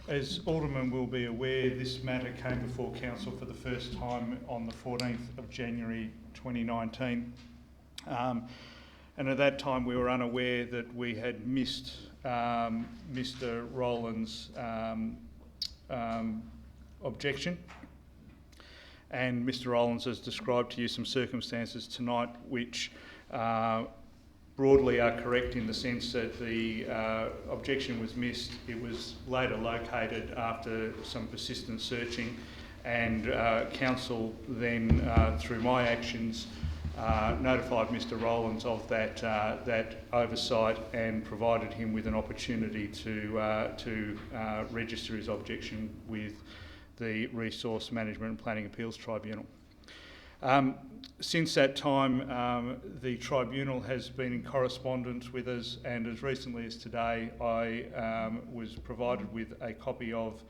As Alderman will be aware, this matter came before Council for the first time on the 14th of January 2019. And at that time we were unaware that we had missed Mr Rowland's objection. And Mr Rowlands has described to you some circumstances tonight which broadly are correct, in the sense that the objection was missed. It was later located after some persistent searching, and Council then, through my actions, notified Mr Rowlands of that oversight and provided him with an opportunity to register his objection with the Resource Management and Planning Appeals Tribunal. Since that time, the Tribunal has been in correspondence with us, and as recently as today, I was provided with a copy of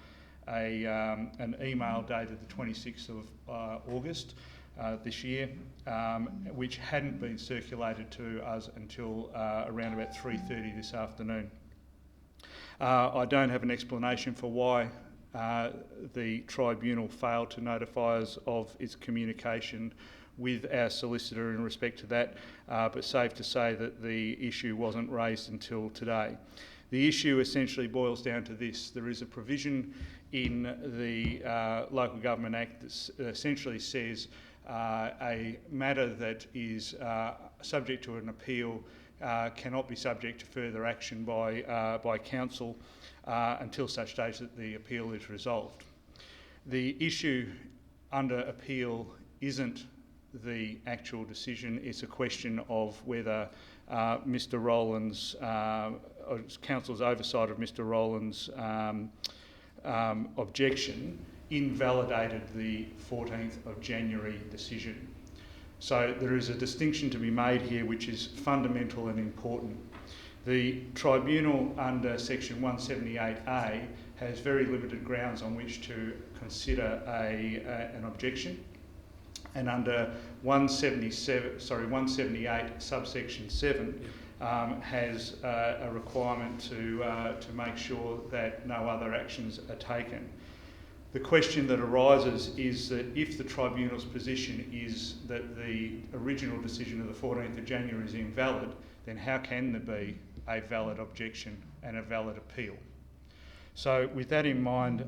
an email dated the 26th of August this year, which hadn't been circulated to us until around about 3:30 this afternoon. I don't have an explanation for why the Tribunal failed to notify us of its communication with our solicitor in respect to that, but safe to say that the issue wasn't raised until today. The issue essentially boils down to this: there is a provision in the Local Government Act that essentially says a matter that is subject to an appeal cannot be subject to further action by Council until such stage that the appeal is resolved. The issue under appeal isn't the actual decision. It's a question of whether Mr Rowland's, Council's oversight of Mr Rowland's objection invalidated the 14th of January decision. So there is a distinction to be made here which is fundamental and important. The tribunal under section 178A has very limited grounds on which to consider an objection, and under 178 subsection 7 has a requirement to make sure that no other actions are taken. The question that arises is that if the tribunal's position is that the original decision of the 14th of January is invalid, then how can there be a valid objection and a valid appeal? So with that in mind,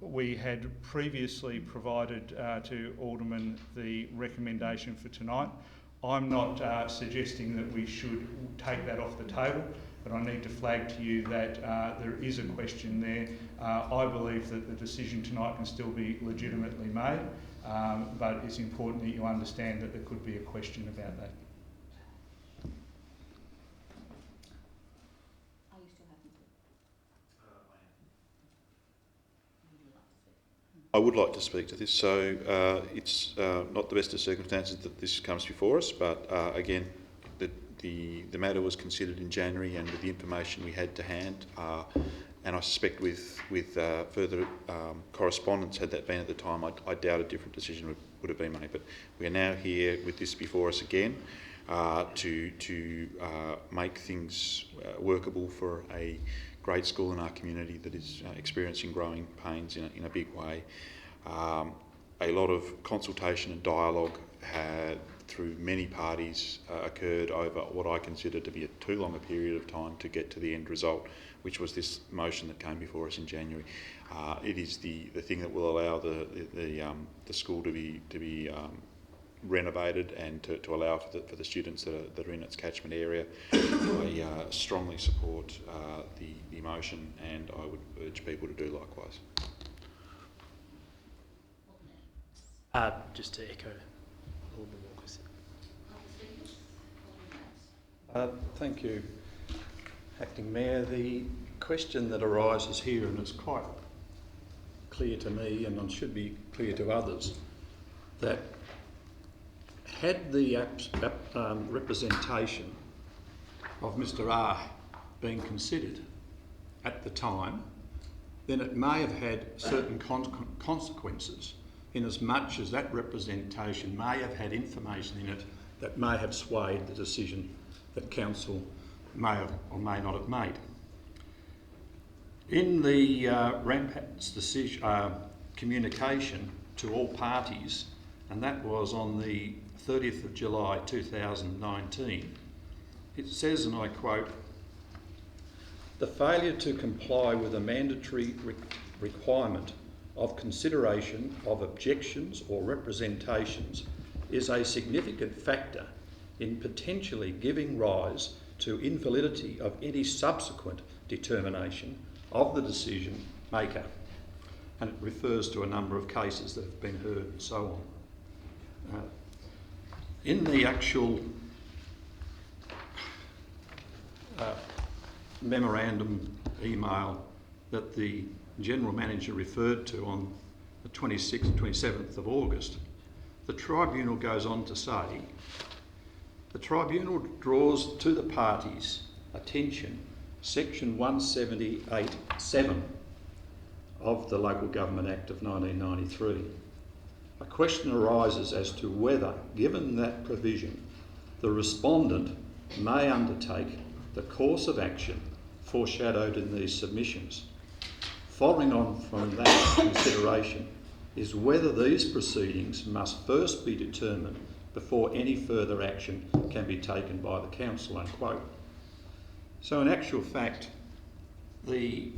we had previously provided to Alderman the recommendation for tonight. I'm not suggesting that we should take that off the table, but I need to flag to you that there is a question there. I believe that the decision tonight can still be legitimately made, but it's important that you understand that there could be a question about that. I would like to speak to this. So it's not the best of circumstances that this comes before us, but again, the matter was considered in January, and with the information we had to hand, and I suspect with further correspondence, had that been at the time, I doubt a different decision would have been made. But we are now here with this before us again to make things workable for a great school in our community that is experiencing growing pains in a big way. A lot of consultation and dialogue through many parties occurred over what I consider to be too long a period of time to get to the end result, which was this motion that came before us in January. It is the thing that will allow the school to be renovated and to allow for the students that are in its catchment area. I strongly support the motion, and I would urge people to do likewise. Just to echo Alderman Walker's. Thank you, Acting Mayor. The question that arises here, and it's quite clear to me, and it should be clear to others, that had the representation of Mr R been considered at the time, then it may have had certain consequences, in as much as that representation may have had information in it that may have swayed the decision that Council may have or may not have made. In the Rampat's decision, communication to all parties, and that was on the 30th of July 2019, it says, and I quote, "The failure to comply with a mandatory requirement of consideration of objections or representations is a significant factor in potentially giving rise to invalidity of any subsequent determination of the decision maker." And it refers to a number of cases that have been heard and so on. In the actual memorandum email that the General Manager referred to on the 26th and 27th of August, the Tribunal goes on to say, "The Tribunal draws to the parties' attention Section 178(7) of the Local Government Act of 1993. A question arises as to whether, given that provision, the respondent may undertake the course of action foreshadowed in these submissions. Following on from that consideration is whether these proceedings must first be determined before any further action can be taken by the Council," unquote. So in actual fact, the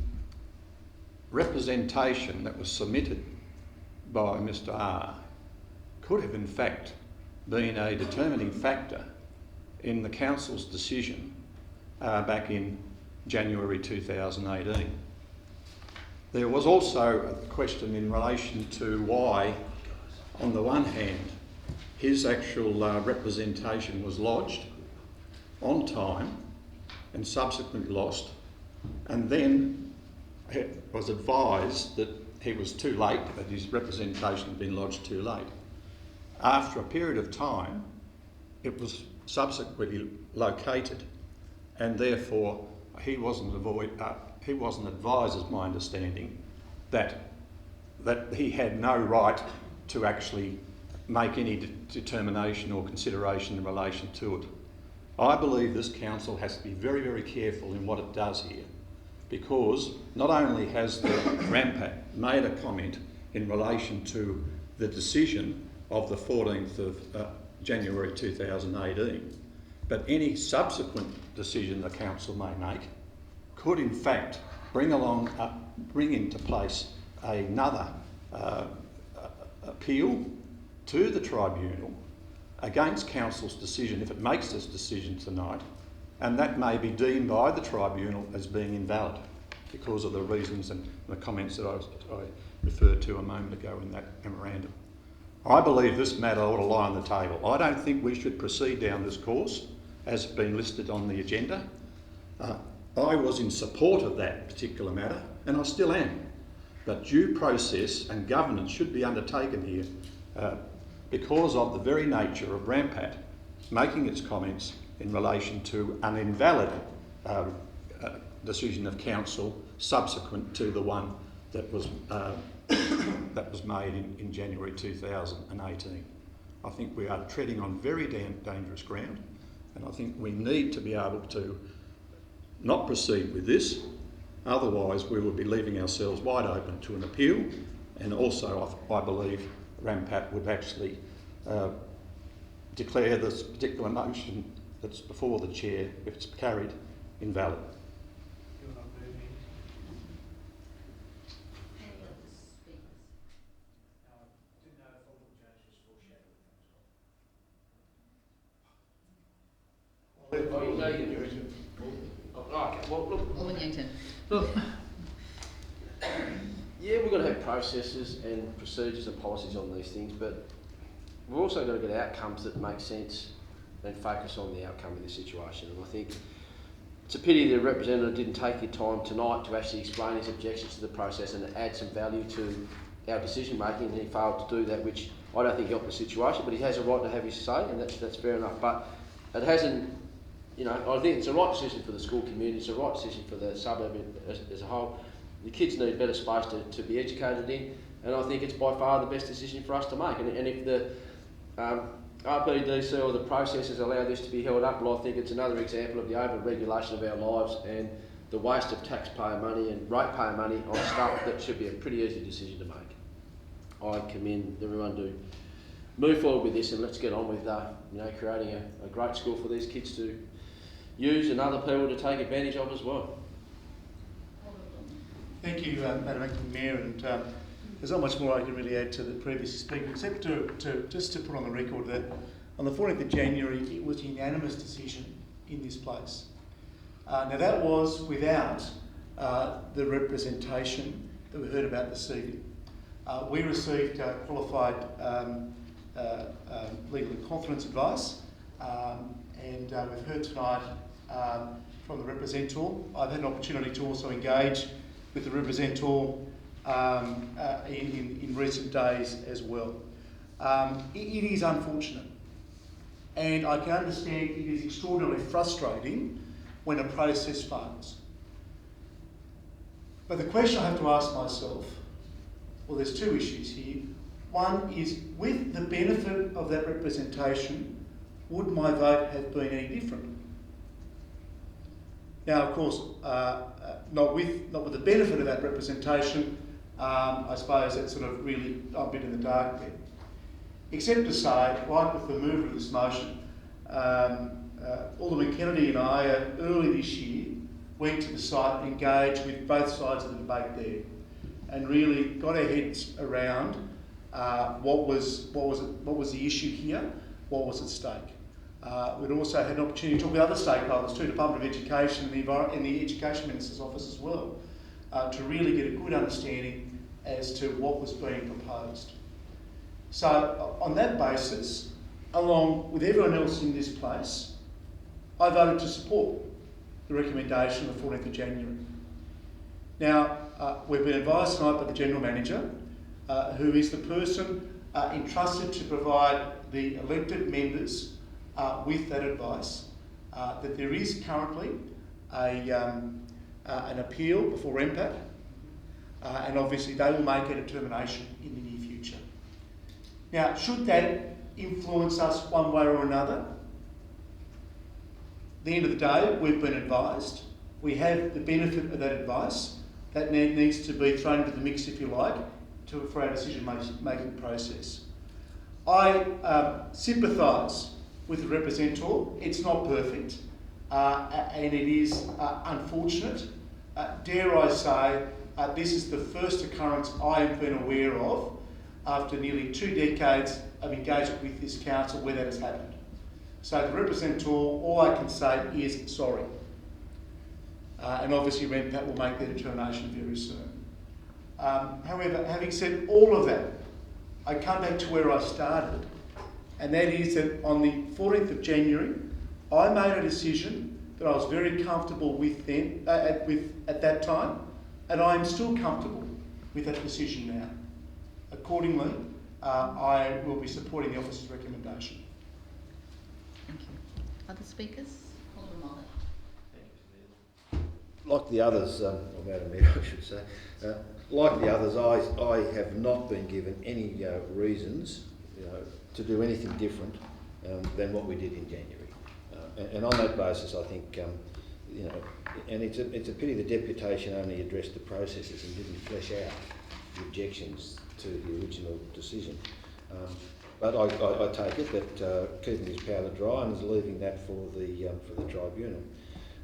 representation that was submitted by Mr R could have in fact been a determining factor in the Council's decision back in January 2018. There was also a question in relation to why, on the one hand, his actual representation was lodged on time and subsequently lost, and then it was advised that he was too late, that his representation had been lodged too late. After a period of time, it was subsequently located, and therefore he wasn't advised, as my understanding, that he had no right to actually make any determination or consideration in relation to it. I believe this council has to be very, very careful in what it does here, because not only has the RAMPAT made a comment in relation to the decision of the 14th of January 2018, but any subsequent decision the council may make could in fact bring into place another appeal to the tribunal against council's decision if it makes this decision tonight, and that may be deemed by the tribunal as being invalid because of the reasons and the comments that I referred to a moment ago in that memorandum. I believe this matter ought to lie on the table. I don't think we should proceed down this course as been listed on the agenda. I was in support of that particular matter, and I still am. But due process and governance should be undertaken here because of the very nature of RAMPAT making its comments in relation to an invalid decision of council subsequent to the one that was made in January 2018. I think we are treading on very dangerous ground, and I think we need to be able to not proceed with this. Otherwise, we would be leaving ourselves wide open to an appeal, and also I believe RAMPAT would actually declare this particular motion that's before the chair, if it's carried, invalid. Look, yeah, we've got to have processes and procedures and policies on these things, but we've also got to get outcomes that make sense and focus on the outcome of this situation. And I think it's a pity the representative didn't take the time tonight to actually explain his objections to the process and add some value to our decision making, and he failed to do that, which I don't think helped the situation, but he has a right to have his say, and that's fair enough. But it hasn't, I think it's the right decision for the school community, it's the right decision for the suburb as a whole. The kids need better space to be educated in, and I think it's by far the best decision for us to make. And if the RPDC or the processes allow this to be held up, well, I think it's another example of the over-regulation of our lives and the waste of taxpayer money and ratepayer money on stuff that should be a pretty easy decision to make. I commend everyone to move forward with this, and let's get on with creating a great school for these kids to use and other people to take advantage of as well. Thank you, Madam Acting Mayor, and there's not much more I can really add to the previous speaker, except to put on the record that on the 14th of January it was a unanimous decision in this place. Now that was without the representation that we heard about this evening. We received qualified legal and confidence advice, and we've heard tonight from the representative. I've had an opportunity to also engage with the representative in recent days as well. It is unfortunate, and I can understand it is extraordinarily frustrating when a process fails. But the question I have to ask myself, well, there's two issues here. One is, with the benefit of that representation, would my vote have been any different? Now, of course, not with the benefit of that representation, I suppose that's sort of really a bit in the dark there. Except to say, like with the mover of this motion, Alderman Kennedy and I, early this year, went to the site and engaged with both sides of the debate there, and really got our heads around what was the issue here, what was at stake. We'd also had an opportunity to talk with other stakeholders too, Department of Education and the Education Minister's office as well, to really get a good understanding as to what was being proposed. So on that basis, along with everyone else in this place, I voted to support the recommendation of the 14th of January. Now, we've been advised tonight by the General Manager, who is the person entrusted to provide the elected members with that advice, that there is currently an appeal before MPAT, and obviously they will make a determination in the near future. Now, should that influence us one way or another, at the end of the day, we've been advised. We have the benefit of that advice. That needs to be thrown into the mix, if you like, for our decision-making process. I sympathise with the representor. It's not perfect, and it is unfortunate. Dare I say, this is the first occurrence I have been aware of after nearly 2 decades of engagement with this council where that has happened. So the representor, all I can say is sorry. And obviously REMPAT will make their determination very soon. However, having said all of that, I come back to where I started, and that is that on the 14th of January, I made a decision that I was very comfortable with then, at that time, and I am still comfortable with that decision now. Accordingly, I will be supporting the officer's recommendation. Thank you. Other speakers? Alderman Mollett. Like the others, or Madam Mayor, I should say, like the others, I have not been given any reasons, to do anything different than what we did in January. And on that basis, I think, and it's a pity the deputation only addressed the processes and didn't flesh out the objections to the original decision. But I take it that keeping his powder dry and is leaving that for the tribunal.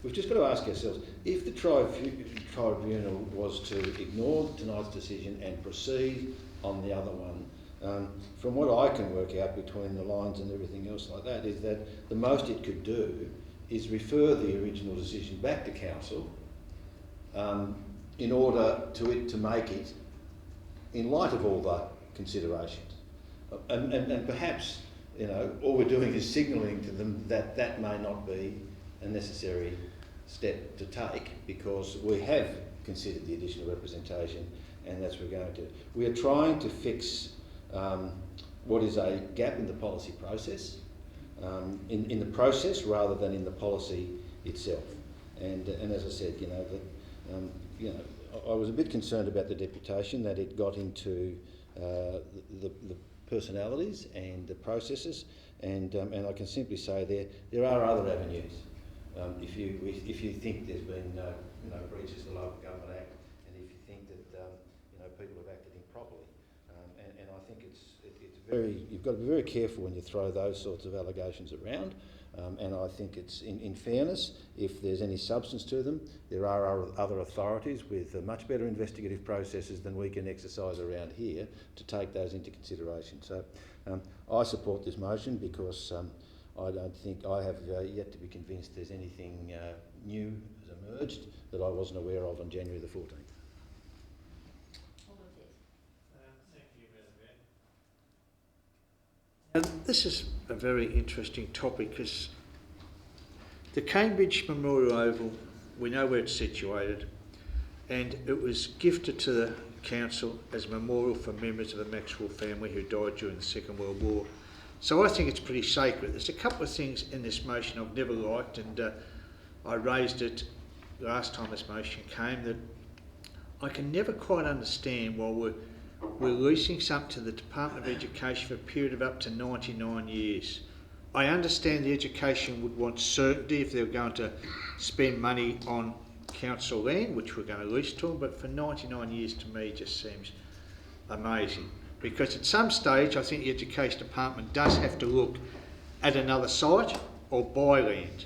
We've just got to ask ourselves, if the tribunal was to ignore tonight's decision and proceed on the other one, from what I can work out between the lines and everything else like that, is that the most it could do is refer the original decision back to council in order to it to make it in light of all the considerations. And perhaps, all we're doing is signalling to them that that may not be a necessary step to take, because we have considered the additional representation, and that's what we're going to do. We are trying to fix what is a gap in the policy process, in the process rather than in the policy itself. And as I said, I was a bit concerned about the deputation, that it got into the personalities and the processes, and I can simply say there are other avenues. If you think there's been breaches of the Local Government Act, and if you think that people have acted improperly, and I think you've got to be very careful when you throw those sorts of allegations around. And I think it's in fairness, if there's any substance to them, there are other authorities with much better investigative processes than we can exercise around here to take those into consideration. So I support this motion because I don't think I have yet to be convinced there's anything new has emerged that I wasn't aware of on January the 14th. This is a very interesting topic, because the Cambridge Memorial Oval, we know where it's situated, and it was gifted to the council as a memorial for members of the Maxwell family who died during the Second World War. So I think it's pretty sacred. There's a couple of things in this motion I've never liked, and I raised it last time this motion came, that I can never quite understand why we're leasing something to the Department of Education for a period of up to 99 years. I understand the education would want certainty if they're going to spend money on council land, which we're going to lease to them, but for 99 years to me just seems amazing. Because at some stage I think the Education Department does have to look at another site or buy land.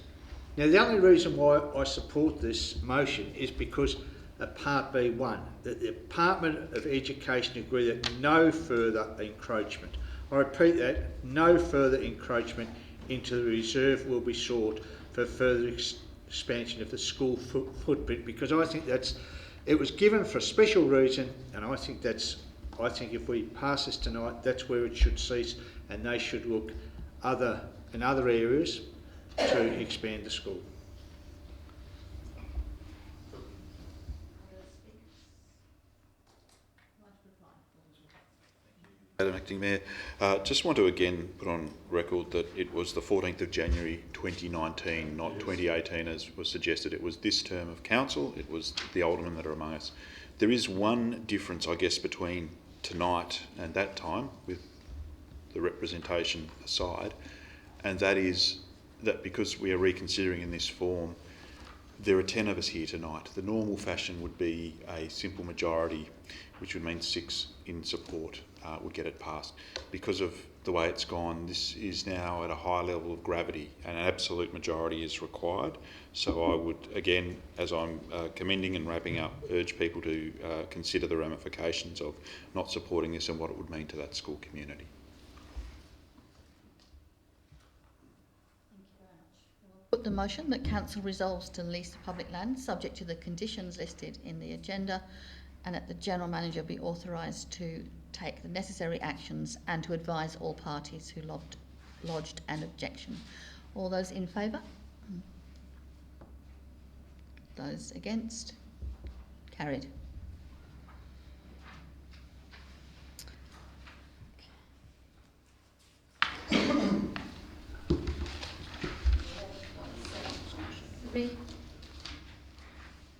Now the only reason why I support this motion is because of Part B1, that the Department of Education agree that no further encroachment, I repeat that, no further encroachment into the reserve will be sought for further expansion of the school footprint, because I think it was given for a special reason, and I think if we pass this tonight, that's where it should cease, and they should look in other areas to expand the school. Madam Acting Mayor, just want to again put on record that it was the 14th of January 2019, not 2018 as was suggested. It was this term of council, it was the aldermen that are among us. There is one difference, I guess, between tonight and that time, with the representation aside, and that is that because we are reconsidering in this form, there are 10 of us here tonight. The normal fashion would be a simple majority, which would mean 6 in support would get it passed. Because of the way it's gone, this is now at a high level of gravity and an absolute majority is required. So I would, again, as I'm commending and wrapping up, urge people to consider the ramifications of not supporting this and what it would mean to that school community. Put the motion that council resolves to lease the public land subject to the conditions listed in the agenda, and that the general manager be authorised to take the necessary actions and to advise all parties who lodged an objection. All those in favour? Those against? Carried.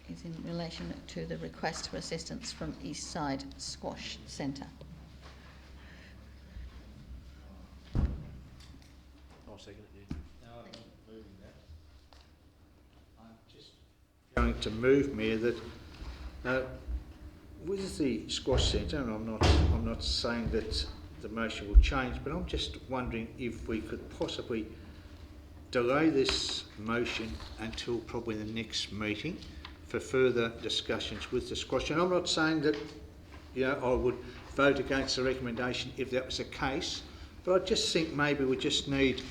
Is in relation to the request for assistance from Eastside Squash Centre. I'll second it. Yeah. No, I'm not moving that. I'm just going to move, Mayor, that with the squash centre, and I'm not saying that the motion will change, but I'm just wondering if we could possibly delay this motion until probably the next meeting for further discussions with the squash. And I'm not saying that, I would vote against the recommendation if that was the case, but I just think maybe we just need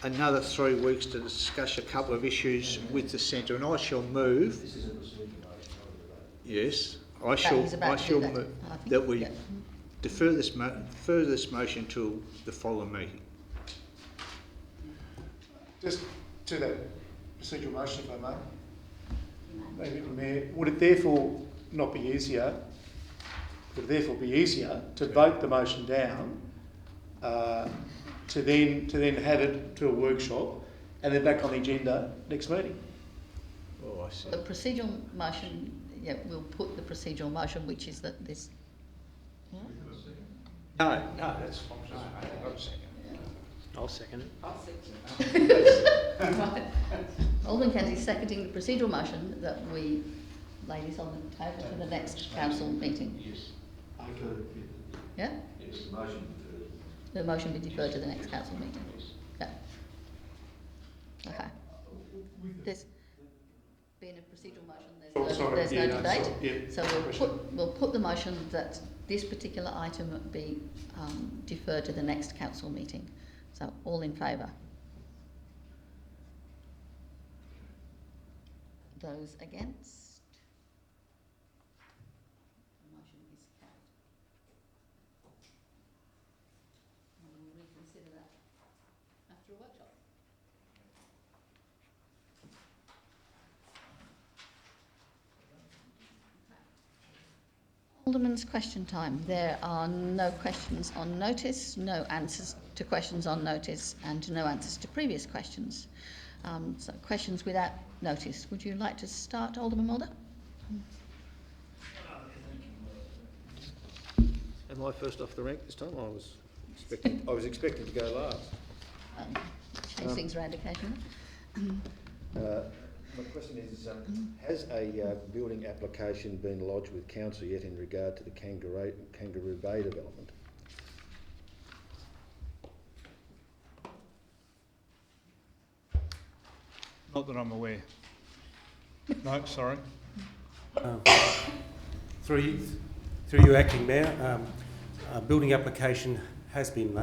another 3 weeks to discuss a couple of issues with the centre, and I shall move. This is a procedure motion, not a debate. Yes, I shall move that we defer this motion till the following meeting. Just to that procedural motion, if I may. Maybe, Mayor, would it therefore not be easier? Would it therefore be easier to vote the motion down, to then have it to a workshop, and then back on the agenda next meeting? Oh, I see. The procedural motion, we'll put the procedural motion, which is that this. No, that's fine. I'll second it. Right. Alderman Kenzie seconding the procedural motion that we lay this on the table for the next council meeting. Yes. Yeah? Yes, the motion deferred. The motion be deferred to the next council meeting. Yeah. Okay. There's been a procedural motion. There's no debate. So we'll put the motion that this particular item be deferred to the next council meeting. So all in favour? Those against? The motion is carried. And we'll reconsider that after a workshop. Alderman's question time. There are no questions on notice, no answers to questions on notice, and no answers to previous questions. So questions without notice. Would you like to start, Alderman Mulder? Am I first off the rank this time? I was expecting to go last. Change things around occasionally. My question is, has a building application been lodged with council yet in regard to the Kangaroo Bay development? Not that I'm aware. No, sorry. Through you, Acting Mayor, a building application has been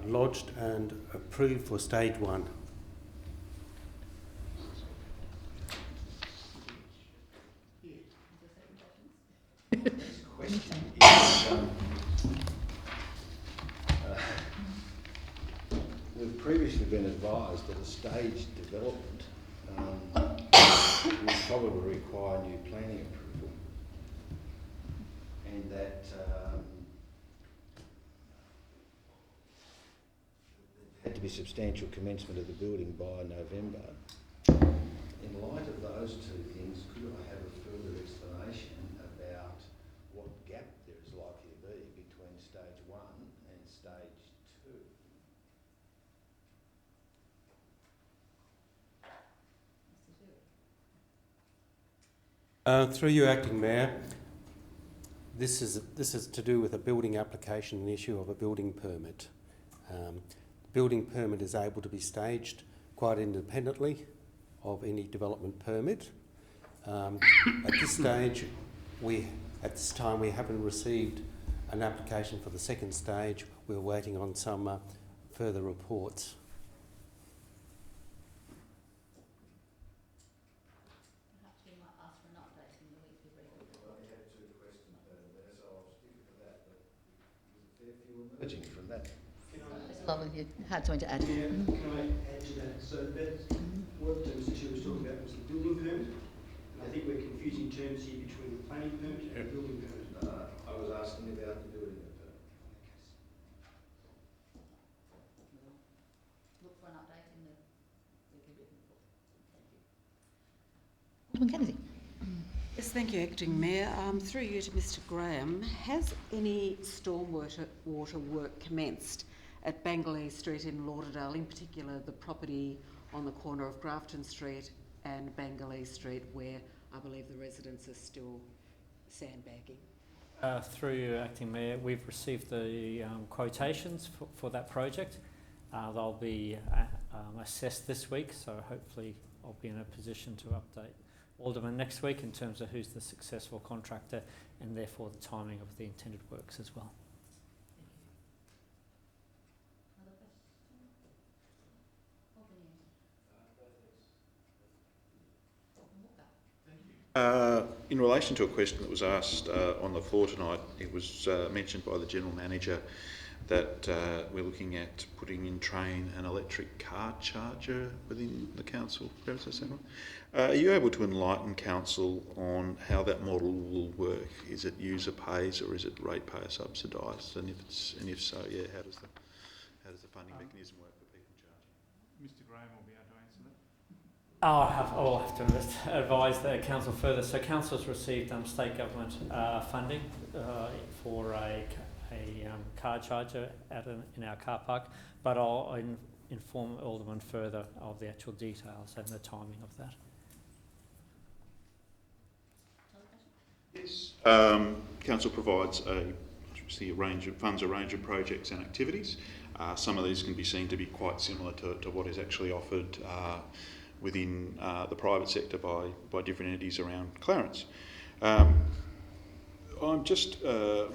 lodged and approved for stage 1. Question is, we've previously been advised that a staged development will probably require new planning approval, and that be substantial commencement of the building by November. In light of those two things, could I have a further explanation about what gap there is likely to be between stage 1 and stage 2? Through you, Acting Mayor, this is to do with a building application and issue of a building permit. The building permit is able to be staged quite independently of any development permit. At this stage, at this time we haven't received an application for the second stage. We're waiting on some further reports. Perhaps we might ask for an update in the weekly briefing. I only had 2 questions, Madam Mayor, so I'll stick to that. But there's a fair few emerging from that. Mr. Lovell, you had something to add. Yeah, can I add to that? So that what Mr. Chair was talking about was the building permit. And I think we're confusing terms here between the planning permit and the building permit. I was asking about the building permit. Look for an update in the weekly briefing report. Thank you. Alderman Kennedy. Yes, thank you, Acting Mayor. Through you to Mr. Graham, has any stormwater work commenced at Bangalore Street in Lauderdale, in particular the property on the corner of Grafton Street and Bangalore Street, where I believe the residents are still sandbagging? Through you, Acting Mayor, we've received the quotations for that project. They'll be assessed this week, so hopefully I'll be in a position to update Alderman next week in terms of who's the successful contractor and therefore the timing of the intended works as well. In relation to a question that was asked on the floor tonight, it was mentioned by the General Manager that we're looking at putting in train an electric car charger within the council. Is that right? Are you able to enlighten council on how that model will work? Is it user pays or is it ratepayer subsidised? And if so, yeah, how does the funding mechanism work for people charging? Mr. Graham will be able to answer that. I'll have to advise the council further. So council's received state government funding for a car charger in our car park, but I'll inform Alderman further of the actual details and the timing of that. Yes. Council provides funds a range of projects and activities. Some of these can be seen to be quite similar to what is actually offered within the private sector by different entities around Clarence. I'm just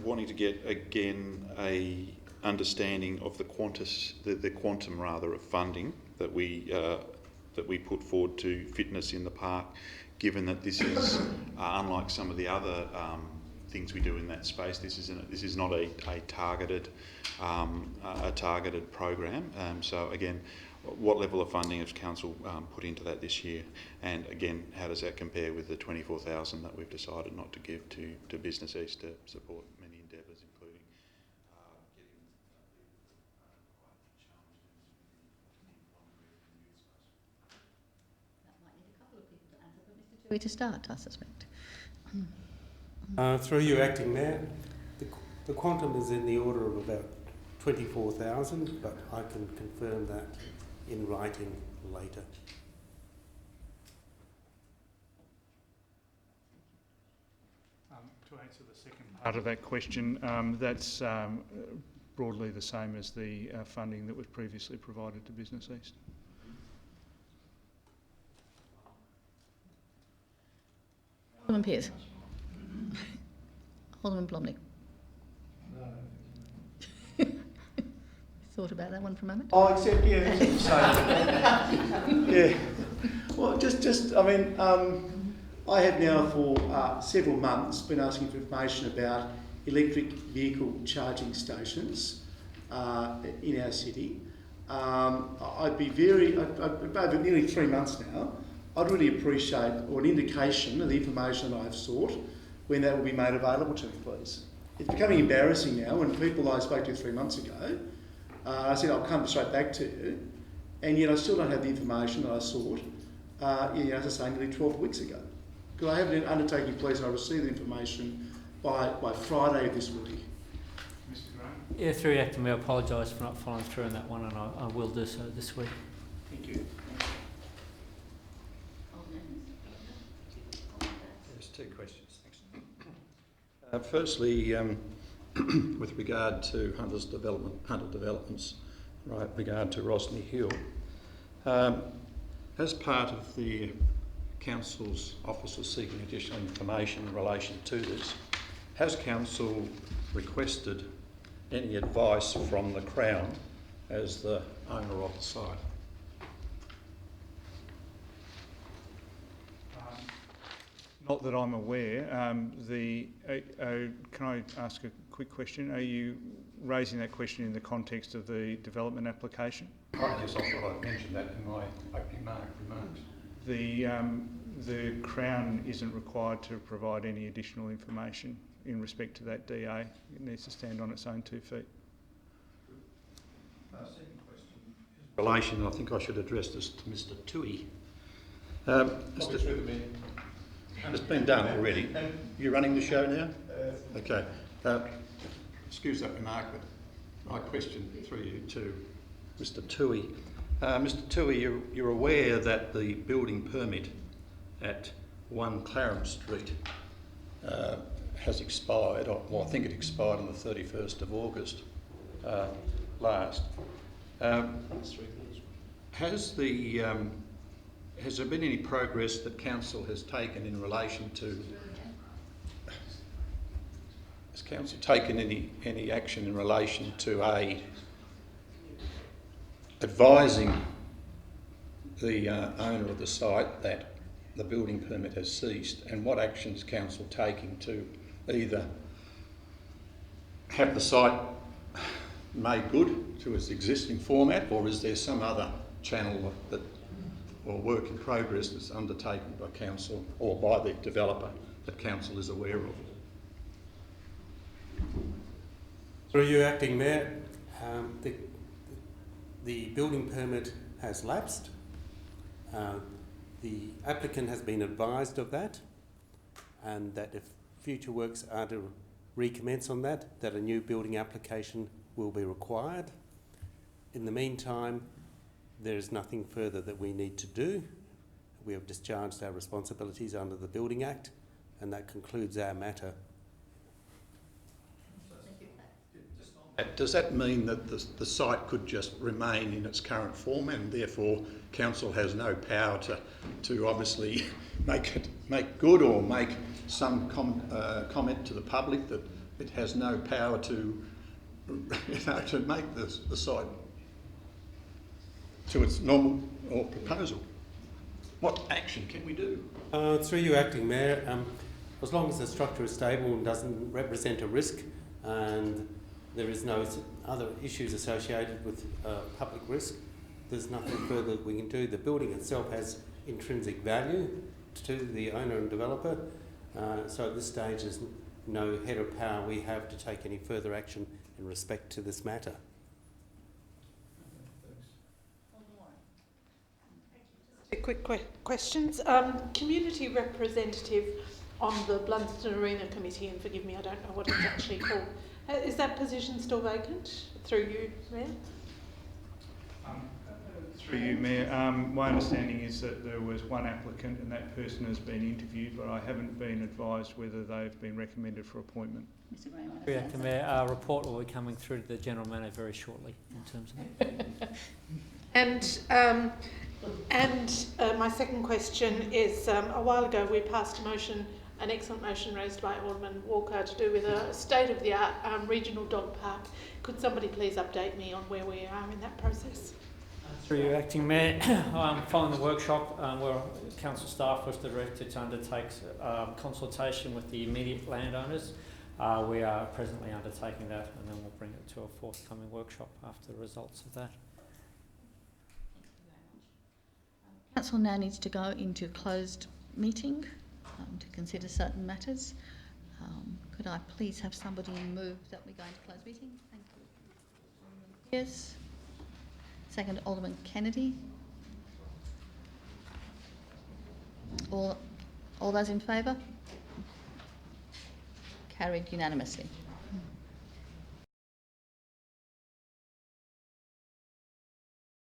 wanting to get again a understanding of the quantum of funding that we put forward to fitness in the park, given that this is unlike some of the other things we do in that space. This is not a targeted program. So again, what level of funding has council put into that this year? And again, how does that compare with the 24,000 that we've decided not to give to Business East to support many endeavours, including getting people quite challenged in the economy and youth space? That might need a couple of people to answer, but Mr. Tui to start, I suspect. Through you, Acting Mayor, the quantum is in the order of about 24,000, but I can confirm that in writing later. To answer the second part of that question, that's broadly the same as the funding that was previously provided to Business East. Alderman Pearce. Alderman Blomley. Thought about that one for a moment? Oh, except, yeah. Yeah. Well, I mean, I have now for several months been asking for information about electric vehicle charging stations in our city. I'd be over nearly 3 months now, I'd really appreciate an indication of the information that I've sought when that will be made available to me, please. It's becoming embarrassing now when people I spoke to 3 months ago I said, I'll come straight back to you. And yet I still don't have the information that I sought, as I say, nearly 12 weeks ago. Could I have an undertaking, please, and I receive the information by Friday of this week? Mr. Graham? Yeah, through your acting mayor, I apologise for not following through on that one, and I will do so this week. Thank you. There's two questions. Thanks. Firstly, with regard to Hunter Developments, right, regard to Rosny Hill, as part of the Council's Office of Seeking Additional Information in relation to this, has Council requested any advice from the Crown as the owner of the site? Not that I'm aware. Can I ask a quick question? Are you raising that question in the context of the development application? Yes, I thought I'd mention that in my opening remarks. The Crown isn't required to provide any additional information in respect to that DA. It needs to stand on its own 2 feet. Second question is in relation, I think I should address this to Mr. Toohey. It's been done already. You're running the show now? Okay. Excuse that remark, but my question through you to Mr. Toohey. Mr. Toohey, you're aware that the building permit at 1 Clarence Street has expired, or I think it expired on the 31st of August last. Has there been any progress that Council has taken in relation to... Has Council taken any action in relation to advising the owner of the site that the building permit has ceased, and what actions Council taking to either have the site made good to its existing format, or is there some other channel that, or work in progress that's undertaken by Council or by the developer that Council is aware of? Through you, Acting Mayor, the building permit has lapsed. The applicant has been advised of that, and that if future works are to recommence on that a new building application will be required. In the meantime, there is nothing further that we need to do. We have discharged our responsibilities under the Building Act, and that concludes our matter. Does that mean that the site could just remain in its current form, and therefore Council has no power to obviously make good or make some comment to the public that it has no power to to make the site to its normal or proposal? What action can we do? Through you, Acting Mayor, as long as the structure is stable and doesn't represent a risk, and there is no other issues associated with public risk, there's nothing further that we can do. The building itself has intrinsic value to the owner and developer, so at this stage there's no head of power we have to take any further action in respect to this matter. Quick questions. Community representative on the Blunston Arena Committee, and forgive me, I don't know what it's actually called. Is that position still vacant? Through you, Mayor? Through you, Mayor. My understanding is that there was one applicant and that person has been interviewed, but I haven't been advised whether they've been recommended for appointment. Mr. Graham, Acting Mayor, our report will be coming through to the General Manager very shortly in terms of that. And my second question is, a while ago we passed a motion, an excellent motion raised by Alderman Walker, to do with a state-of-the-art regional dog park. Could somebody please update me on where we are in that process? Through you, Acting Mayor, following the workshop, where Council staff was directed to undertake consultation with the immediate landowners. We are presently undertaking that, and then we'll bring it to a forthcoming workshop after the results of that. Council now needs to go into closed meeting to consider certain matters. Could I please have somebody move that we go into closed meeting? Thank you. Yes. Second, Alderman Kennedy. All those in favour? Carried unanimously.